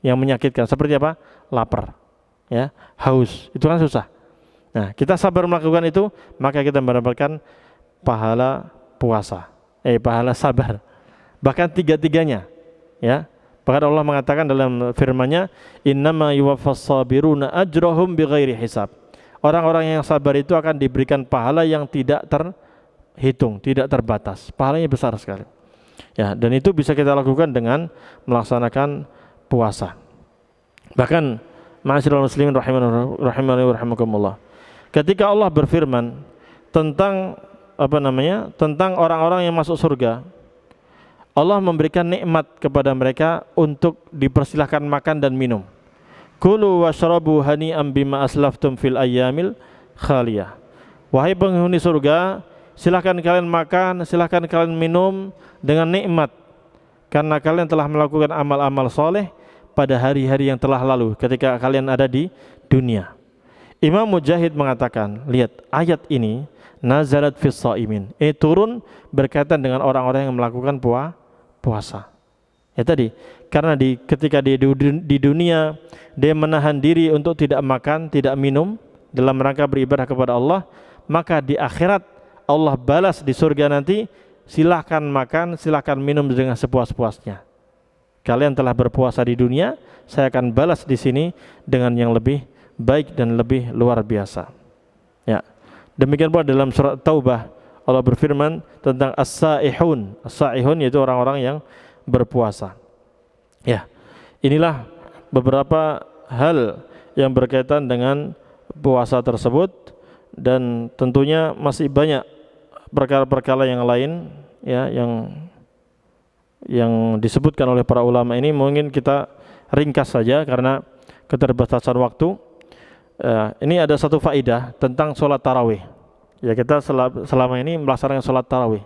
yang menyakitkan. Seperti apa? Lapar, ya, haus. Itu kan susah. Nah, kita sabar melakukan itu, maka kita mendapatkan pahala puasa, pahala sabar. Bahkan 3-tiganya, ya. Bahkan Allah mengatakan dalam firman-Nya, "Innama yuwaffas sabiruna ajrahum bighairi hisab." Orang-orang yang sabar itu akan diberikan pahala yang tidak terhitung, tidak terbatas. Pahalanya besar sekali. Ya, dan itu bisa kita lakukan dengan melaksanakan puasa. Bahkan ma'asyiral muslimin rahimani wa rahimakumullah. Ketika Allah berfirman tentang tentang orang-orang yang masuk surga, Allah memberikan nikmat kepada mereka untuk dipersilahkan makan dan minum. Kulu washrabu hani'am bima aslaftum fil ayyamil khaliyah. Wahai penghuni surga, silahkan kalian makan, silahkan kalian minum dengan nikmat karena kalian telah melakukan amal-amal soleh pada hari-hari yang telah lalu ketika kalian ada di dunia. Imam Mujahid mengatakan, lihat ayat ini nazalat fis shaimin. Turun berkaitan dengan orang-orang yang melakukan puasa. Ya tadi, karena ketika dia di dunia dia menahan diri untuk tidak makan, tidak minum dalam rangka beribadah kepada Allah, maka di akhirat Allah balas di surga nanti, silahkan makan, silahkan minum dengan sepuas-puasnya. Kalian telah berpuasa di dunia, saya akan balas di sini dengan yang lebih baik dan lebih luar biasa. Ya. Demikian pula dalam surat Taubah Allah berfirman tentang as-saihun. As-saihun yaitu orang-orang yang berpuasa. Ya. Inilah beberapa hal yang berkaitan dengan puasa tersebut dan tentunya masih banyak perkara-perkara yang lain ya yang disebutkan oleh para ulama ini. Mungkin kita ringkas saja karena keterbatasan waktu. Ini ada satu faidah tentang sholat tarawih. Ya, kita selama ini melaksanakan sholat tarawih,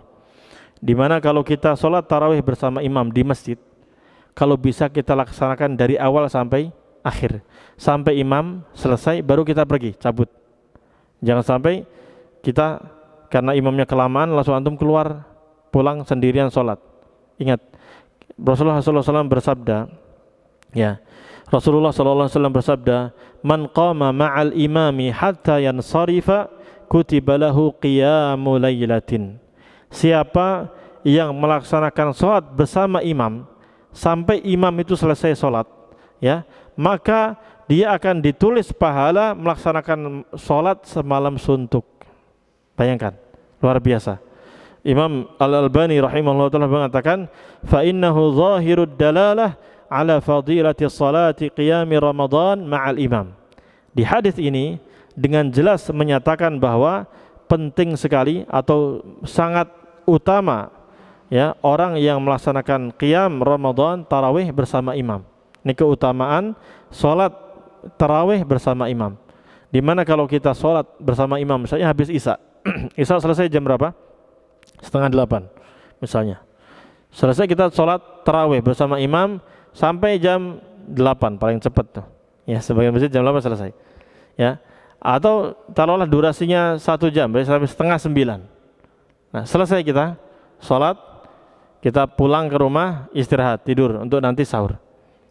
di mana kalau kita sholat tarawih bersama imam di masjid, kalau bisa kita laksanakan dari awal sampai akhir, sampai imam selesai baru kita pergi cabut. Jangan sampai kita karena imamnya kelamaan langsung antum keluar pulang sendirian sholat. Ingat, Rasulullah SAW bersabda, ya, Rasulullah SAW bersabda, "Man qama ma'al imami hatta yansarifa kutiba lahu qiyamu lailatin." Siapa yang melaksanakan sholat bersama imam sampai imam itu selesai sholat, ya, maka dia akan ditulis pahala melaksanakan sholat semalam suntuk. Bayangkan, luar biasa. Imam Al-Albani rahimahullah ta'ala mengatakan, fa innahu zahirud dalalah ala fadilati salati qiyami Ramadan ma'al imam. Di hadis ini dengan jelas menyatakan bahwa penting sekali atau sangat utama, ya, orang yang melaksanakan qiyam Ramadan tarawih bersama imam. Ini keutamaan salat tarawih bersama imam. Dimana kalau kita salat bersama imam, misalnya habis Isya Isya selesai jam berapa? 7:30 misalnya. Selesai kita sholat tarawih bersama imam sampai jam 8 paling cepat tuh. Ya, sebagian masjid jam 8 selesai. Ya. Atau taruhlah durasinya 1 jam, berarti sampai 8:30. Nah, selesai kita sholat, kita pulang ke rumah, istirahat, tidur untuk nanti sahur.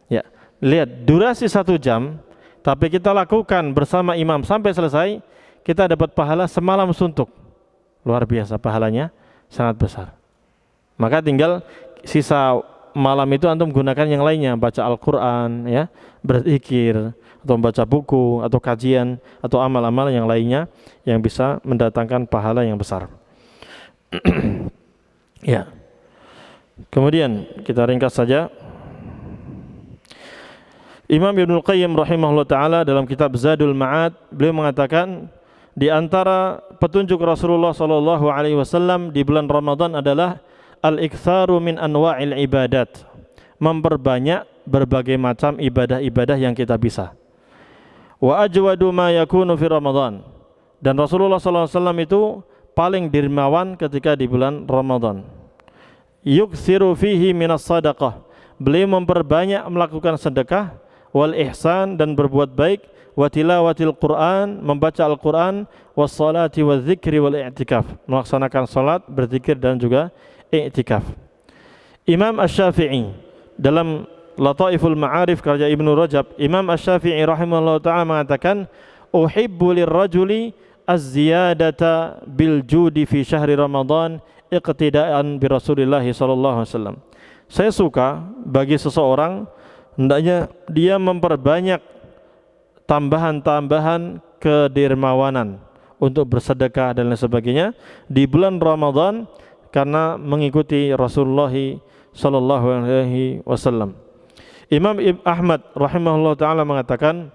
Ya. Lihat, durasi 1 jam, tapi kita lakukan bersama imam sampai selesai, kita dapat pahala semalam suntuk. Luar biasa pahalanya, sangat besar. Maka tinggal sisa malam itu antum gunakan yang lainnya, baca Al-Quran, ya, berzikir, atau membaca buku, atau kajian, atau amal-amal yang lainnya yang bisa mendatangkan pahala yang besar. Ya. Kemudian kita ringkas saja. Imam Ibnul Qayyim rahimahullah ta'ala dalam kitab Zadul Ma'ad, beliau mengatakan di antara petunjuk Rasulullah sallallahu alaihi wasallam di bulan Ramadan adalah al-iktsaru min anwa'il ibadat, memperbanyak berbagai macam ibadah-ibadah yang kita bisa. Wa ajwadu ma yakunu fi Ramadan, dan Rasulullah sallallahu alaihi wasallam itu paling dermawan ketika di bulan Ramadan. Yuksiru fihi minas sadaqah, beliau memperbanyak melakukan sedekah, wal ihsan, dan berbuat baik, wa tilawatil Quran, membaca Al-Quran, was salati wal zikri wal i'tikaf, melaksanakan salat, berzikir, dan juga i'tikaf. Imam Asy-Syafi'i dalam Lataiful Ma'arif karya Ibnu Rajab, Imam Asy-Syafi'i rahimahullah ta'ala mengatakan, uhibbu lirrajuli az-ziyadata bil judi fi syahri Ramadan iqtidaan bi Rasulillah sallallahu alaihi wasallam. Saya suka bagi seseorang hendaknya dia memperbanyak tambahan-tambahan kedermawanan untuk bersedekah dan lain sebagainya di bulan Ramadan karena mengikuti Rasulullah sallallahu alaihi wasallam. Imam Ahmad rahimahullah ta'ala mengatakan,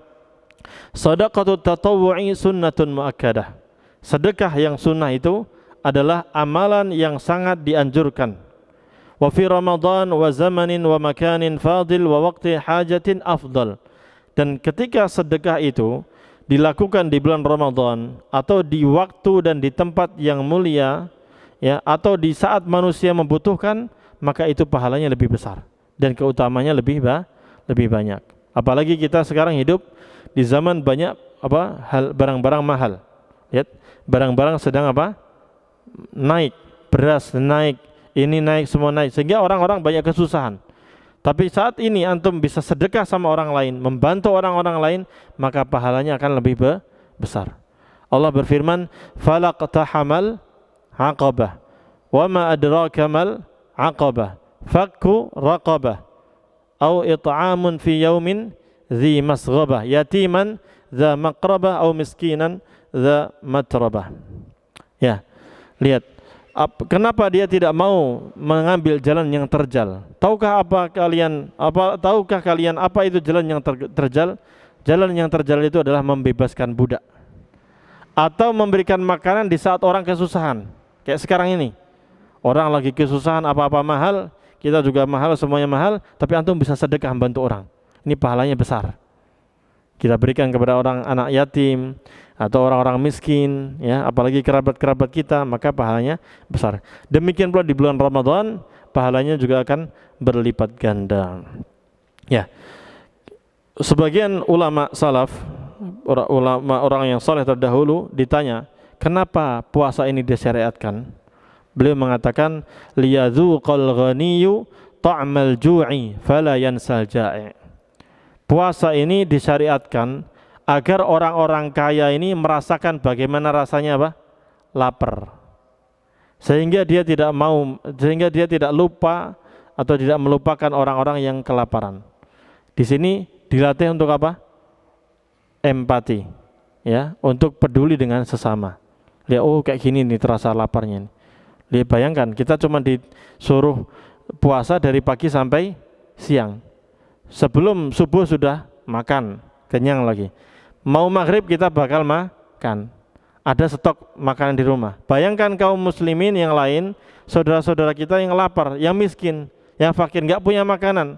sadaqatut tatawwu'i sunnatun muakkadah. Sedekah yang sunnah itu adalah amalan yang sangat dianjurkan. Wa fi Ramadan wa zamanin wa makanin fadil wa waqti hajatin afdal. Dan ketika sedekah itu dilakukan di bulan Ramadan atau di waktu dan di tempat yang mulia, ya, atau di saat manusia membutuhkan, maka itu pahalanya lebih besar dan keutamanya lebih banyak. Apalagi kita sekarang hidup di zaman banyak barang-barang mahal. Lihat, barang-barang sedang naik, beras naik, ini naik, semua naik, sehingga orang-orang banyak kesusahan. Tapi saat ini antum bisa sedekah sama orang lain, membantu orang-orang lain, maka pahalanya akan lebih besar. Allah berfirman, falaqtahamal aqabah wa ma adraka mal aqabah fakku raqabah au it'amun fi yaumin dzi masghabah yatiman dza maqrabah au miskinan dza matrabah. Ya, lihat, kenapa dia tidak mau mengambil jalan yang terjal? Tahukah kalian apa itu jalan yang terjal? Jalan yang terjal itu adalah membebaskan budak atau memberikan makanan di saat orang kesusahan. Kayak sekarang ini, orang lagi kesusahan, apa-apa mahal, kita juga mahal, semuanya mahal, tapi antum bisa sedekah membantu orang. Ini pahalanya besar. Kita berikan kepada orang anak yatim atau orang-orang miskin, ya, apalagi kerabat-kerabat kita, maka pahalanya besar. Demikian pula di bulan Ramadan, pahalanya juga akan berlipat ganda. Ya. Sebagian ulama salaf, orang yang saleh terdahulu ditanya, kenapa puasa ini disyariatkan? Beliau mengatakan, liyadzuqal ghaniyyu ta'mal ju'i fala yansal ja'i. Puasa ini disyariatkan agar orang-orang kaya ini merasakan bagaimana rasanya lapar. Sehingga dia tidak lupa atau tidak melupakan orang-orang yang kelaparan. Di sini dilatih untuk apa? Empati, ya, untuk peduli dengan sesama. Lihat, oh kayak gini nih terasa laparnya nih. Lihat, bayangkan kita cuma disuruh puasa dari pagi sampai siang. Sebelum subuh sudah makan, kenyang lagi. Mau maghrib kita bakal makan. Ada stok makanan di rumah. Bayangkan kaum muslimin yang lain, saudara-saudara kita yang lapar, yang miskin, yang fakir, nggak punya makanan,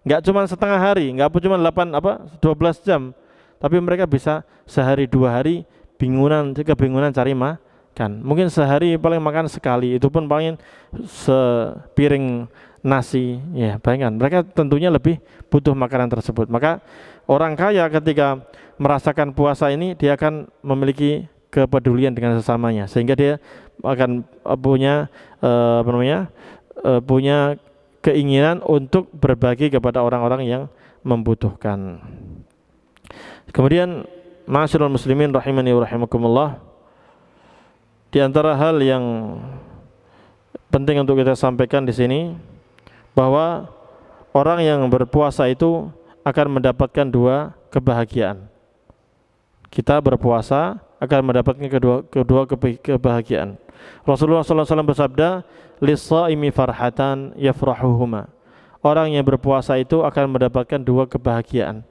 nggak cuma setengah hari, nggak cuma 12 jam, tapi mereka bisa sehari 2 hari kebingungan cari makan. Mungkin sehari paling makan sekali, itu pun paling sepiring nasi. Ya, bayangkan mereka tentunya lebih butuh makanan tersebut. Maka orang kaya ketika merasakan puasa ini, dia akan memiliki kepedulian dengan sesamanya, sehingga dia akan punya keinginan untuk berbagi kepada orang-orang yang membutuhkan. Kemudian, ma'asyiral muslimin rahimani wa rahimakumullah, di antara hal yang penting untuk kita sampaikan di sini, bahwa orang yang berpuasa itu akan mendapatkan 2 kebahagiaan. Kita berpuasa akan mendapatkan kedua kebahagiaan. Rasulullah SAW bersabda, "Lis-shaimi farhatan yafrahuhuma." Orang yang berpuasa itu akan mendapatkan 2 kebahagiaan.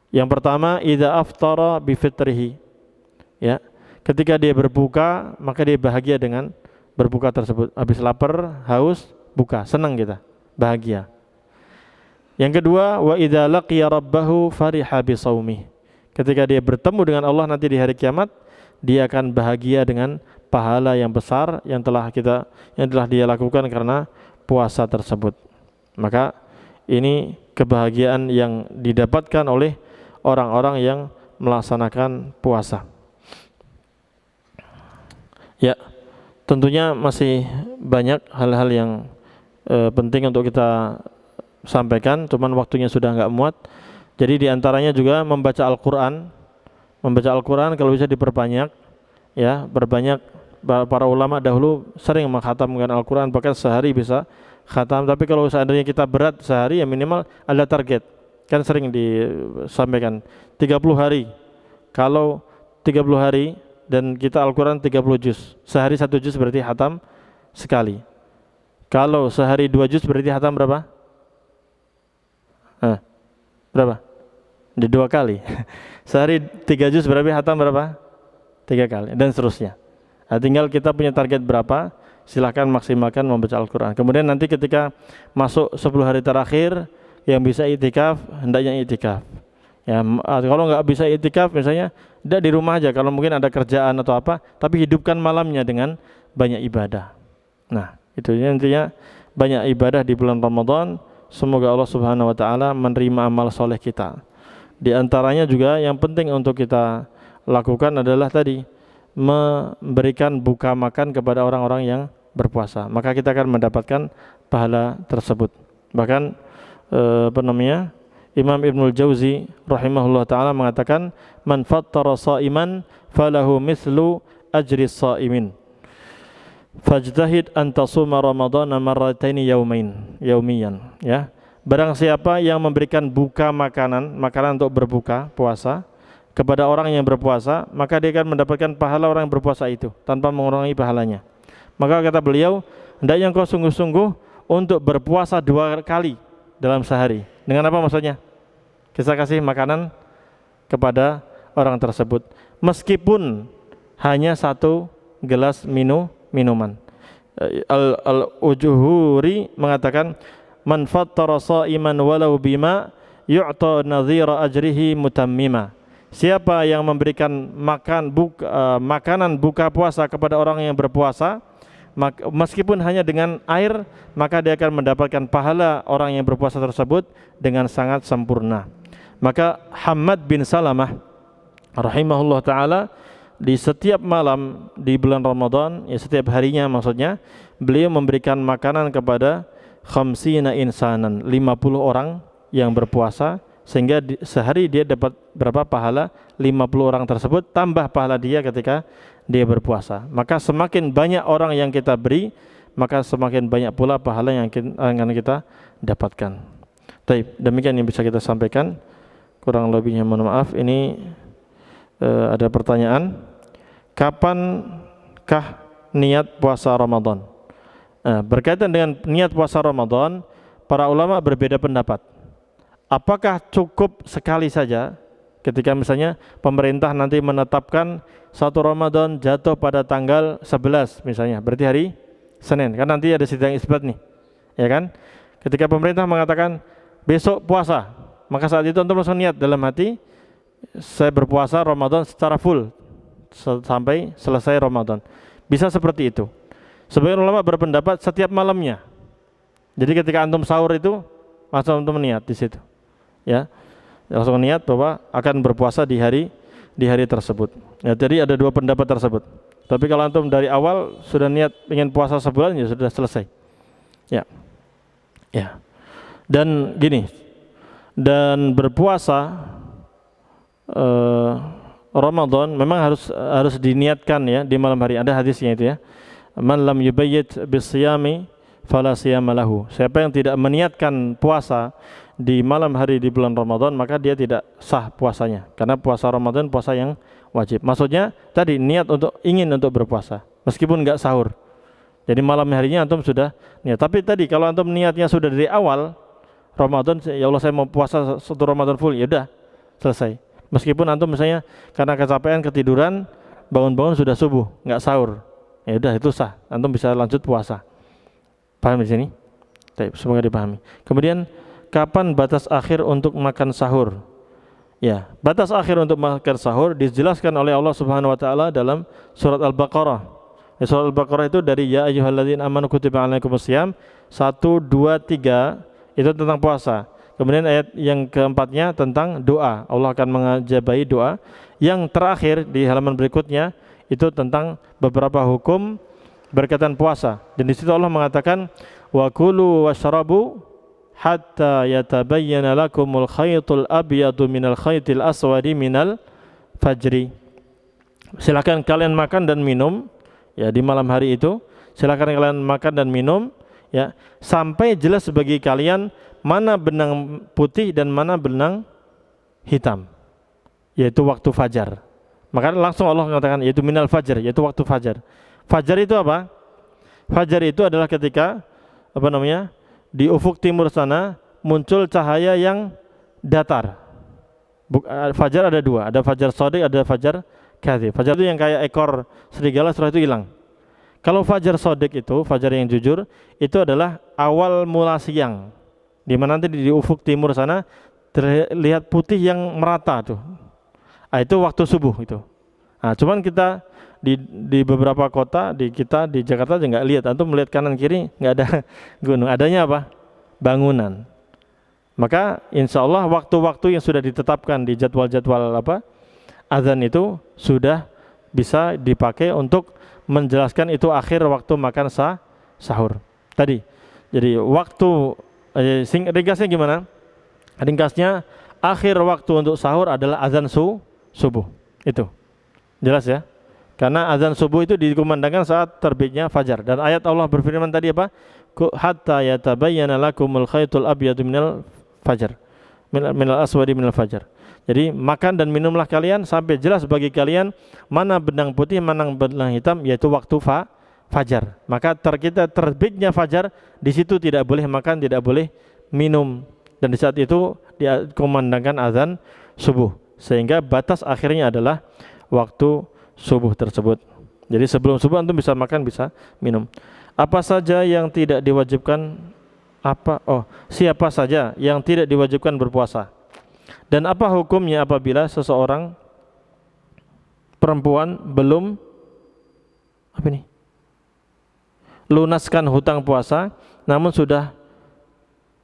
Yang pertama, idza aftara bi fitrihi. Ya, ketika dia berbuka, maka dia bahagia dengan berbuka tersebut. Habis lapar, haus, buka, senang kita, bahagia. Yang kedua, wa idza laqiya rabbahu fariha bi shaumih. Ketika dia bertemu dengan Allah nanti di hari kiamat, dia akan bahagia dengan pahala yang besar yang telah dia lakukan karena puasa tersebut. Maka ini kebahagiaan yang didapatkan oleh orang-orang yang melaksanakan puasa. Ya, tentunya masih banyak hal-hal yang penting untuk kita sampaikan, cuman waktunya sudah enggak muat. Jadi diantaranya juga membaca Al-Quran. Membaca Al-Quran kalau bisa diperbanyak, ya, berbanyak. Para ulama dahulu sering mengkhatamkan Al-Quran, bahkan sehari bisa khatam. Tapi kalau seandainya kita berat sehari, ya minimal ada target. Kan sering disampaikan 30 hari. Kalau 30 hari dan kita Al-Quran 30 juz, sehari 1 juz berarti khatam sekali. Kalau sehari 2 juz berarti khatam berapa? Berapa? Di 2 kali. Sehari 3 juz berarti khatam berapa? 3 kali, dan seterusnya. Nah, tinggal kita punya target berapa, silahkan maksimalkan membaca Al-Quran. Kemudian nanti ketika masuk 10 hari terakhir, yang bisa itikaf, hendaknya itikaf. Ya, kalau nggak bisa itikaf misalnya, tidak di rumah aja. Kalau mungkin ada kerjaan atau apa, tapi hidupkan malamnya dengan banyak ibadah. Nah, itu intinya banyak ibadah di bulan Ramadan. Semoga Allah Subhanahu wa taala menerima amal soleh kita. Di antaranya juga yang penting untuk kita lakukan adalah tadi memberikan buka makan kepada orang-orang yang berpuasa. Maka kita akan mendapatkan pahala tersebut. Bahkan Imam Ibnul Jauzi rahimahullah taala mengatakan, "Man fattara sha'iman falahu mithlu ajri shaimin. Fajtahid an tasuma ramadhana marrataini yaumiyan." Ya, barang siapa yang memberikan buka makanan untuk berbuka puasa kepada orang yang berpuasa, maka dia akan mendapatkan pahala orang yang berpuasa itu tanpa mengurangi pahalanya. Maka kata beliau, hendaknya engkau sungguh-sungguh untuk berpuasa 2 kali dalam sehari. Dengan apa maksudnya? Kita kasih makanan kepada orang tersebut, meskipun hanya 1 gelas minuman. Al-Ujuhuri mengatakan, "Man fattara sha'iman walau bima yu'ta nadhira ajrihi mutammima." Siapa yang memberikan makanan buka puasa kepada orang yang berpuasa, meskipun hanya dengan air, maka dia akan mendapatkan pahala orang yang berpuasa tersebut dengan sangat sempurna. Maka Hammad bin Salamah rahimahullah ta'ala, di setiap malam di bulan Ramadan, ya setiap harinya maksudnya, beliau memberikan makanan kepada khamsina insanan, 50 orang yang berpuasa, sehingga sehari dia dapat berapa pahala? 50 orang tersebut tambah pahala dia ketika dia berpuasa. Maka semakin banyak orang yang kita beri, maka semakin banyak pula pahala yang akan kita dapatkan. Taib, demikian yang bisa kita sampaikan. Kurang lebihnya mohon maaf. Ini ada pertanyaan, kapankah niat puasa Ramadan? Berkaitan dengan niat puasa Ramadan, para ulama berbeda pendapat. Apakah cukup sekali saja ketika misalnya pemerintah nanti menetapkan satu Ramadan jatuh pada tanggal 11 misalnya, berarti hari Senin, kan nanti ada sidang isbat nih, ya kan? Ketika pemerintah mengatakan besok puasa, maka saat itu antum langsung niat dalam hati, saya berpuasa Ramadan secara full sampai selesai Ramadan. Bisa seperti itu. Sebagian ulama berpendapat setiap malamnya. Jadi ketika antum sahur itu langsung antum niat di situ. Ya. Langsung niat bahwa akan berpuasa di hari tersebut. Ya, jadi ada dua pendapat tersebut. Tapi kalau antum dari awal sudah niat ingin puasa sebulan, ya sudah selesai. Ya. Ya. Dan gini. Dan berpuasa Ramadan memang harus diniatkan ya di malam hari. Ada hadisnya itu ya. Man lam yubayyit bisiyami fala siyama lahu. Siapa yang tidak meniatkan puasa di malam hari di bulan Ramadan, maka dia tidak sah puasanya. Karena puasa Ramadan puasa yang wajib. Maksudnya tadi niat ingin untuk berpuasa meskipun enggak sahur. Jadi malam harinya antum sudah niat. Tapi tadi kalau antum niatnya sudah dari awal Ramadan, ya Allah saya mau puasa satu Ramadan full, ya udah selesai. Meskipun antum misalnya karena kecapean ketiduran, bangun-bangun sudah subuh, enggak sahur. Ya udah itu sah, antum bisa lanjut puasa. Paham di sini? Semoga dipahami. Kemudian kapan batas akhir untuk makan sahur? Ya, batas akhir untuk makan sahur dijelaskan oleh Allah Subhanahu wa taala dalam surat Al-Baqarah. Surat Al-Baqarah itu dari ya ayyuhalladzina amanu kutiba alaikumusiyam 1 2 3 itu tentang puasa. Kemudian ayat yang keempatnya tentang doa. Allah akan mengajabai doa. Yang terakhir di halaman berikutnya itu tentang beberapa hukum berkaitan puasa. Dan di situ Allah mengatakan wa kulu washrabu hatta yatabayyana lakumul khaytul abyadu minal khaytil aswadi minal fajri. Silakan kalian makan dan minum ya di malam hari itu. Silakan kalian makan dan minum ya sampai jelas bagi kalian mana benang putih dan mana benang hitam, yaitu waktu fajar. Maka langsung Allah mengatakan yaitu minal fajar, yaitu waktu fajar. Fajar itu apa? Fajar itu adalah ketika di ufuk timur sana muncul cahaya yang datar. Fajar ada dua, ada fajar shadiq, ada fajar kadhib. Fajar itu yang kayak ekor serigala, setelah itu hilang. Kalau fajar shadiq itu, fajar yang jujur, itu adalah awal mula siang, di mana nanti di ufuk timur sana terlihat putih yang merata tuh. Itu waktu subuh itu. Nah, cuman kita di beberapa kota di Jakarta aja nggak lihat. Antum melihat kanan kiri nggak ada gunung. Adanya apa? Bangunan. Maka insya Allah waktu-waktu yang sudah ditetapkan di jadwal-jadwal azan itu sudah bisa dipakai untuk menjelaskan itu akhir waktu makan sahur tadi. Jadi waktu ringkasnya gimana? Ringkasnya akhir waktu untuk sahur adalah azan subuh. Itu jelas ya, karena azan subuh itu dikumandangkan saat terbitnya fajar. Dan ayat Allah berfirman tadi apa? Hatta yatabayyana lakumul khaytul abyadu minal fajar, minal aswadi minal fajar. Jadi makan dan minumlah kalian sampai jelas bagi kalian mana benang putih, mana benang hitam, yaitu waktu fajar. Maka kita terbitnya fajar, di situ tidak boleh makan, tidak boleh minum. Dan di saat itu dikumandangkan azan subuh. Sehingga batas akhirnya adalah waktu subuh tersebut. Jadi sebelum subuh antum bisa makan, bisa minum. Apa saja yang tidak diwajibkan? Siapa saja yang tidak diwajibkan berpuasa? Dan apa hukumnya apabila seseorang perempuan belum lunaskan hutang puasa, namun sudah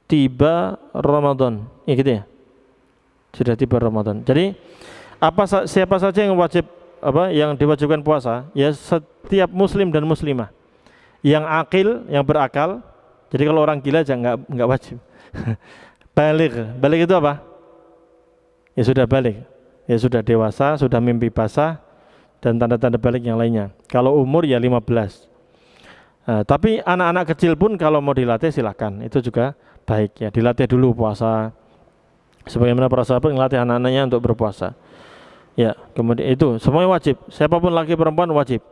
tiba Ramadan, ya gitu ya? Sudah tiba Ramadan. Jadi siapa saja yang yang diwajibkan puasa? Ya setiap muslim dan muslimah yang akil, yang berakal. Jadi kalau orang gila aja enggak wajib. Balik itu apa? Ya sudah balik. Ya sudah dewasa, sudah mimpi basah dan tanda-tanda balik yang lainnya. Kalau umur ya 15. Tapi anak-anak kecil pun kalau mau dilatih silahkan, itu juga baik ya, dilatih dulu puasa. Sebagaimana para sahabat melatih anak-anaknya untuk berpuasa. Ya, kemudian itu semuanya wajib. Siapapun laki perempuan wajib.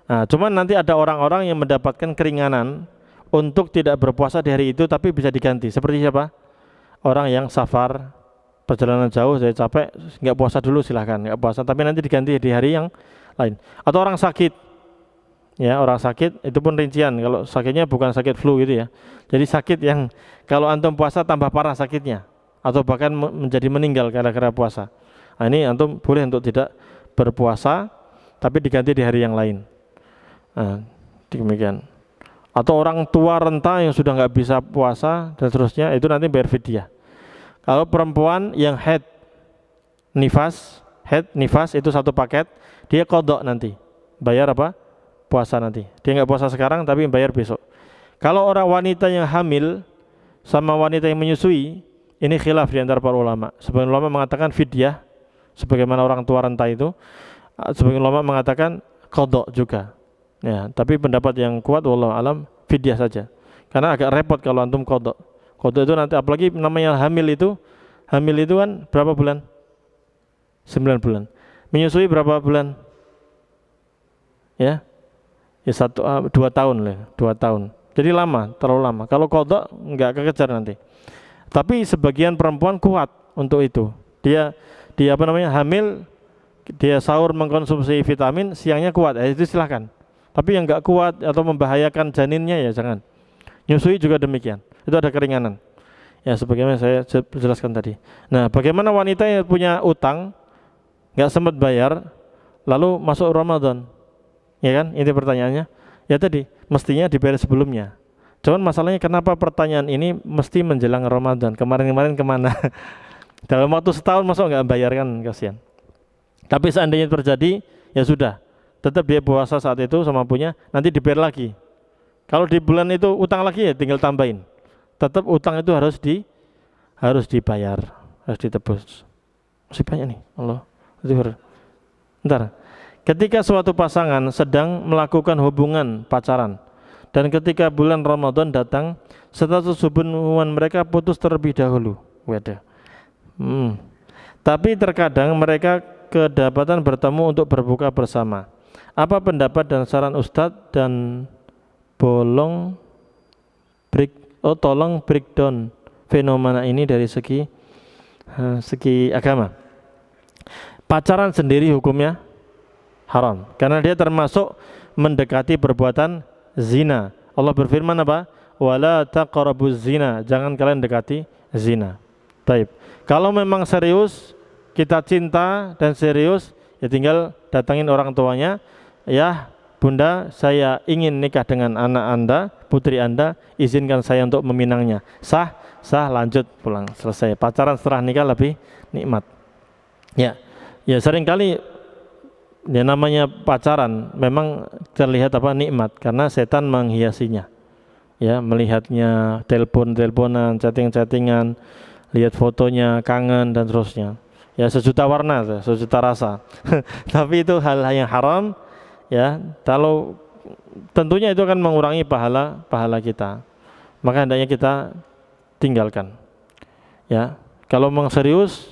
Nah, cuman nanti ada orang-orang yang mendapatkan keringanan untuk tidak berpuasa di hari itu, tapi bisa diganti. Seperti siapa? Orang yang safar, perjalanan jauh, saya capek, nggak puasa dulu silahkan, nggak puasa. Tapi nanti diganti di hari yang lain. Atau orang sakit, ya orang sakit itu pun rincian. Kalau sakitnya bukan sakit flu gitu ya. Jadi sakit yang kalau antum puasa tambah parah sakitnya, atau bahkan menjadi meninggal gara-gara puasa. Nah, ini antum boleh untuk tidak berpuasa, tapi diganti di hari yang lain. Nah, demikian. Atau orang tua renta yang sudah nggak bisa puasa dan seterusnya, itu nanti bayar fidyah. Kalau perempuan yang haid nifas itu satu paket, dia qadha nanti. Bayar apa? Puasa nanti. Dia nggak puasa sekarang tapi bayar besok. Kalau orang wanita yang hamil sama wanita yang menyusui, ini khilaf di antara para ulama. Sebagian ulama mengatakan fidyah, sebagaimana orang tua renta itu. Sebagian ulama mengatakan qadha juga. Ya, tapi pendapat yang kuat wallahu alam fidyah saja. Karena agak repot kalau antum qadha. Qadha itu nanti apalagi namanya hamil itu kan berapa bulan? 9 bulan. Menyusui berapa bulan? Ya. Ya 2 tahun lah, 2 tahun. Jadi lama, terlalu lama. Kalau qadha enggak kekejar nanti. Tapi sebagian perempuan kuat untuk itu. Dia hamil, dia sahur mengkonsumsi vitamin, siangnya kuat, itu silahkan. Tapi yang enggak kuat atau membahayakan janinnya ya jangan. Nyusui juga demikian. Itu ada keringanan. Ya sebagaimana saya jelaskan tadi. Nah, bagaimana wanita yang punya utang enggak sempat bayar lalu masuk Ramadan? Ya kan? Ini pertanyaannya. Ya tadi, mestinya dibayar sebelumnya. Cuman masalahnya kenapa pertanyaan ini mesti menjelang Ramadan? Kemarin-kemarin kemana? Dalam waktu setahun masuk nggak bayarkan, kasihan. Tapi seandainya terjadi, ya sudah. Tetap dia puasa saat itu sama punya, nanti dibayar lagi. Kalau di bulan itu utang lagi ya tinggal tambahin. Tetap utang itu harus dibayar, harus ditebus. Masih banyak nih, Allah. Bentar. Ketika suatu pasangan sedang melakukan hubungan pacaran, dan ketika bulan Ramadan datang, status hubungan mereka putus terlebih dahulu. Waduh. Tapi terkadang mereka kedapatan bertemu untuk berbuka bersama. Apa pendapat dan saran Ustadz dan tolong breakdown fenomena ini dari segi agama. Pacaran sendiri hukumnya haram karena dia termasuk mendekati perbuatan zina. Allah berfirman apa? Wala taqrabuz zina, jangan kalian dekati zina. Baik. Kalau memang serius, kita cinta dan serius, ya tinggal datangin orang tuanya, ya Bunda, saya ingin nikah dengan anak Anda, putri Anda, izinkan saya untuk meminangnya. Sah, lanjut pulang, selesai. Pacaran setelah nikah lebih nikmat. Ya seringkali ya namanya pacaran memang terlihat nikmat karena setan menghiasinya. Ya, melihatnya teleponan, chattingan, lihat fotonya, kangen dan seterusnya. Ya sejuta warna, sejuta rasa. Tapi itu hal yang haram ya. Kalau tentunya itu akan mengurangi pahala kita. Maka hendaknya kita tinggalkan. Ya, kalau memang serius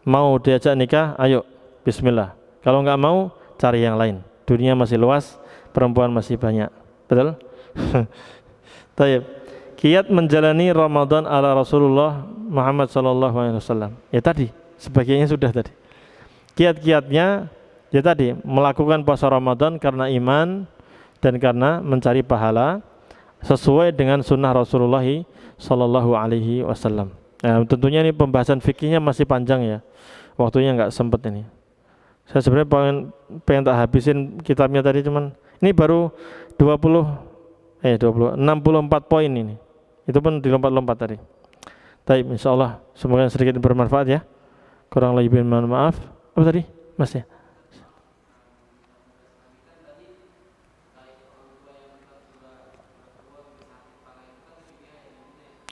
mau diajak nikah, ayo bismillah. Kalau nggak mau, cari yang lain. Dunia masih luas, perempuan masih banyak. Betul? Taib. Kiat menjalani Ramadan ala Rasulullah Muhammad SAW. Ya tadi, sebagiannya sudah tadi. Kiat-kiatnya, ya tadi, melakukan puasa Ramadan karena iman dan karena mencari pahala sesuai dengan sunnah Rasulullah SAW. Nah, tentunya ini pembahasan fikihnya masih panjang ya. Waktunya nggak sempet ini. Saya sebenarnya pengen tak habisin kitabnya tadi, cuman ini baru 64 poin ini. Itu pun dilompat-lompat tadi. Baik, insyaallah semoga sedikit bermanfaat ya. Kurang lebih mohon maaf. Apa tadi? Mas ya?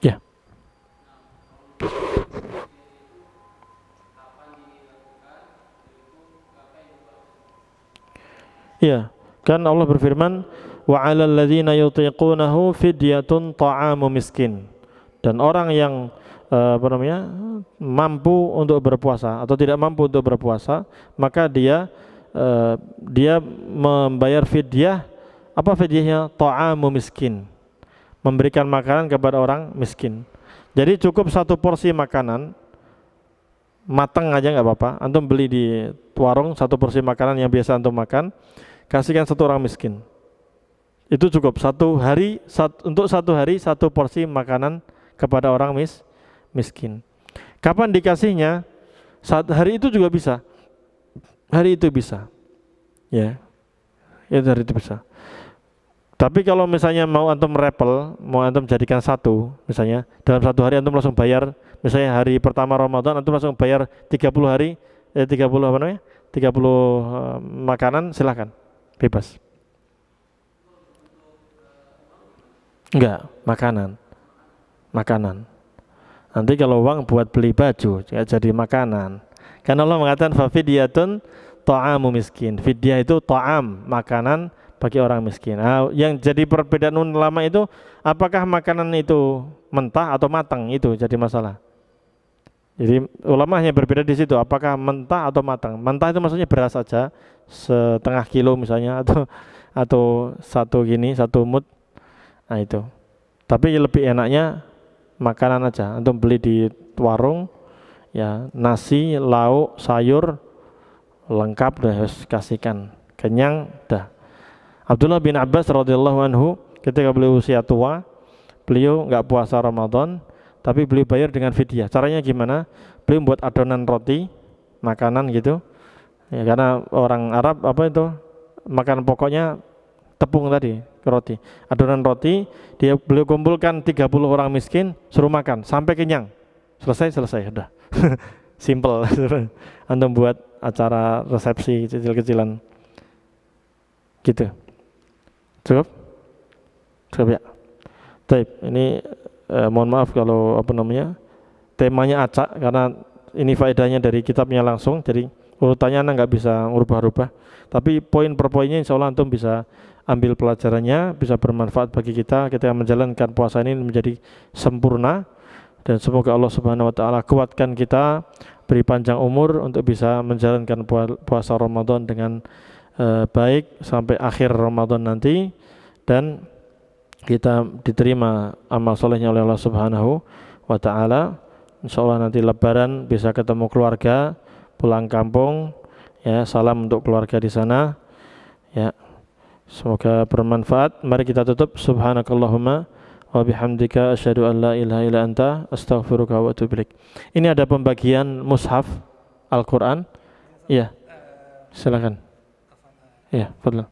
Ya. Iya, kan Allah berfirman, wa 'alal ladzina yutiqunahu fidyatun ta'amu miskin. Dan orang yang mampu untuk berpuasa atau tidak mampu untuk berpuasa, maka dia membayar fidyah. Apa fidyahnya? Ta'amu miskin, memberikan makanan kepada orang miskin. Jadi cukup satu porsi makanan matang aja nggak apa-apa. Antum beli di warung satu porsi makanan yang biasa antum makan, kasihkan satu orang miskin. Itu cukup untuk satu hari satu porsi makanan kepada orang miskin. Kapan dikasihnya? Saat hari itu juga bisa. Hari itu bisa. Ya. Itu hari itu bisa. Tapi kalau misalnya mau antum mau antum jadikan satu, misalnya dalam satu hari antum langsung bayar, misalnya hari pertama Ramadan antum langsung bayar 30 hari 30 makanan, silakan. Bebas. Enggak, makanan. Nanti kalau uang buat beli baju jadi makanan. Karena Allah mengatakan fafidyatun ta'amu miskin. Fidyah itu ta'am, makanan bagi orang miskin. Nah, yang jadi perbedaan ulama itu apakah makanan itu mentah atau matang, itu jadi masalah. Jadi ulama hanya berbeda di situ, apakah mentah atau matang. Mentah itu maksudnya beras saja, setengah kilo misalnya, atau satu mud. Nah itu. Tapi lebih enaknya makanan aja. Antum beli di warung, ya nasi, lauk, sayur lengkap dah, harus kasihkan. Kenyang dah. Abdullah bin Abbas radhiyallahu anhu ketika beliau usia tua, beliau nggak puasa Ramadan, tapi beliau bayar dengan fidyah. Caranya gimana? Beliau buat adonan roti, makanan gitu. Ya, karena orang Arab makanan pokoknya tepung tadi, roti. Adonan roti, beliau kumpulkan 30 orang miskin, suruh makan sampai kenyang. Selesai udah. Simple. Antum buat acara resepsi kecil-kecilan. Gitu. Cukup ya. Baik, ini mohon maaf kalau temanya acak, karena ini faedahnya dari kitabnya langsung, jadi urutannya nggak bisa ngubah-ubah. Tapi poin per poinnya insya Allah antum bisa ambil pelajarannya, bisa bermanfaat bagi kita menjalankan puasa ini menjadi sempurna. Dan semoga Allah Subhanahu wa taala kuatkan kita, beri panjang umur untuk bisa menjalankan puasa Ramadan dengan baik sampai akhir Ramadan nanti, dan kita diterima amal solehnya oleh Allah Subhanahu wa taala. Insyaallah nanti lebaran bisa ketemu keluarga, pulang kampung, ya, salam untuk keluarga di sana, ya. Semoga bermanfaat. Mari kita tutup. Subhanakallahumma wa bihamdika asyhadu an la ilaha illa anta astaghfiruka wa atubu ilaik. Ini ada pembagian mushaf Al-Qur'an. Iya. Silakan. Ya, fadlan.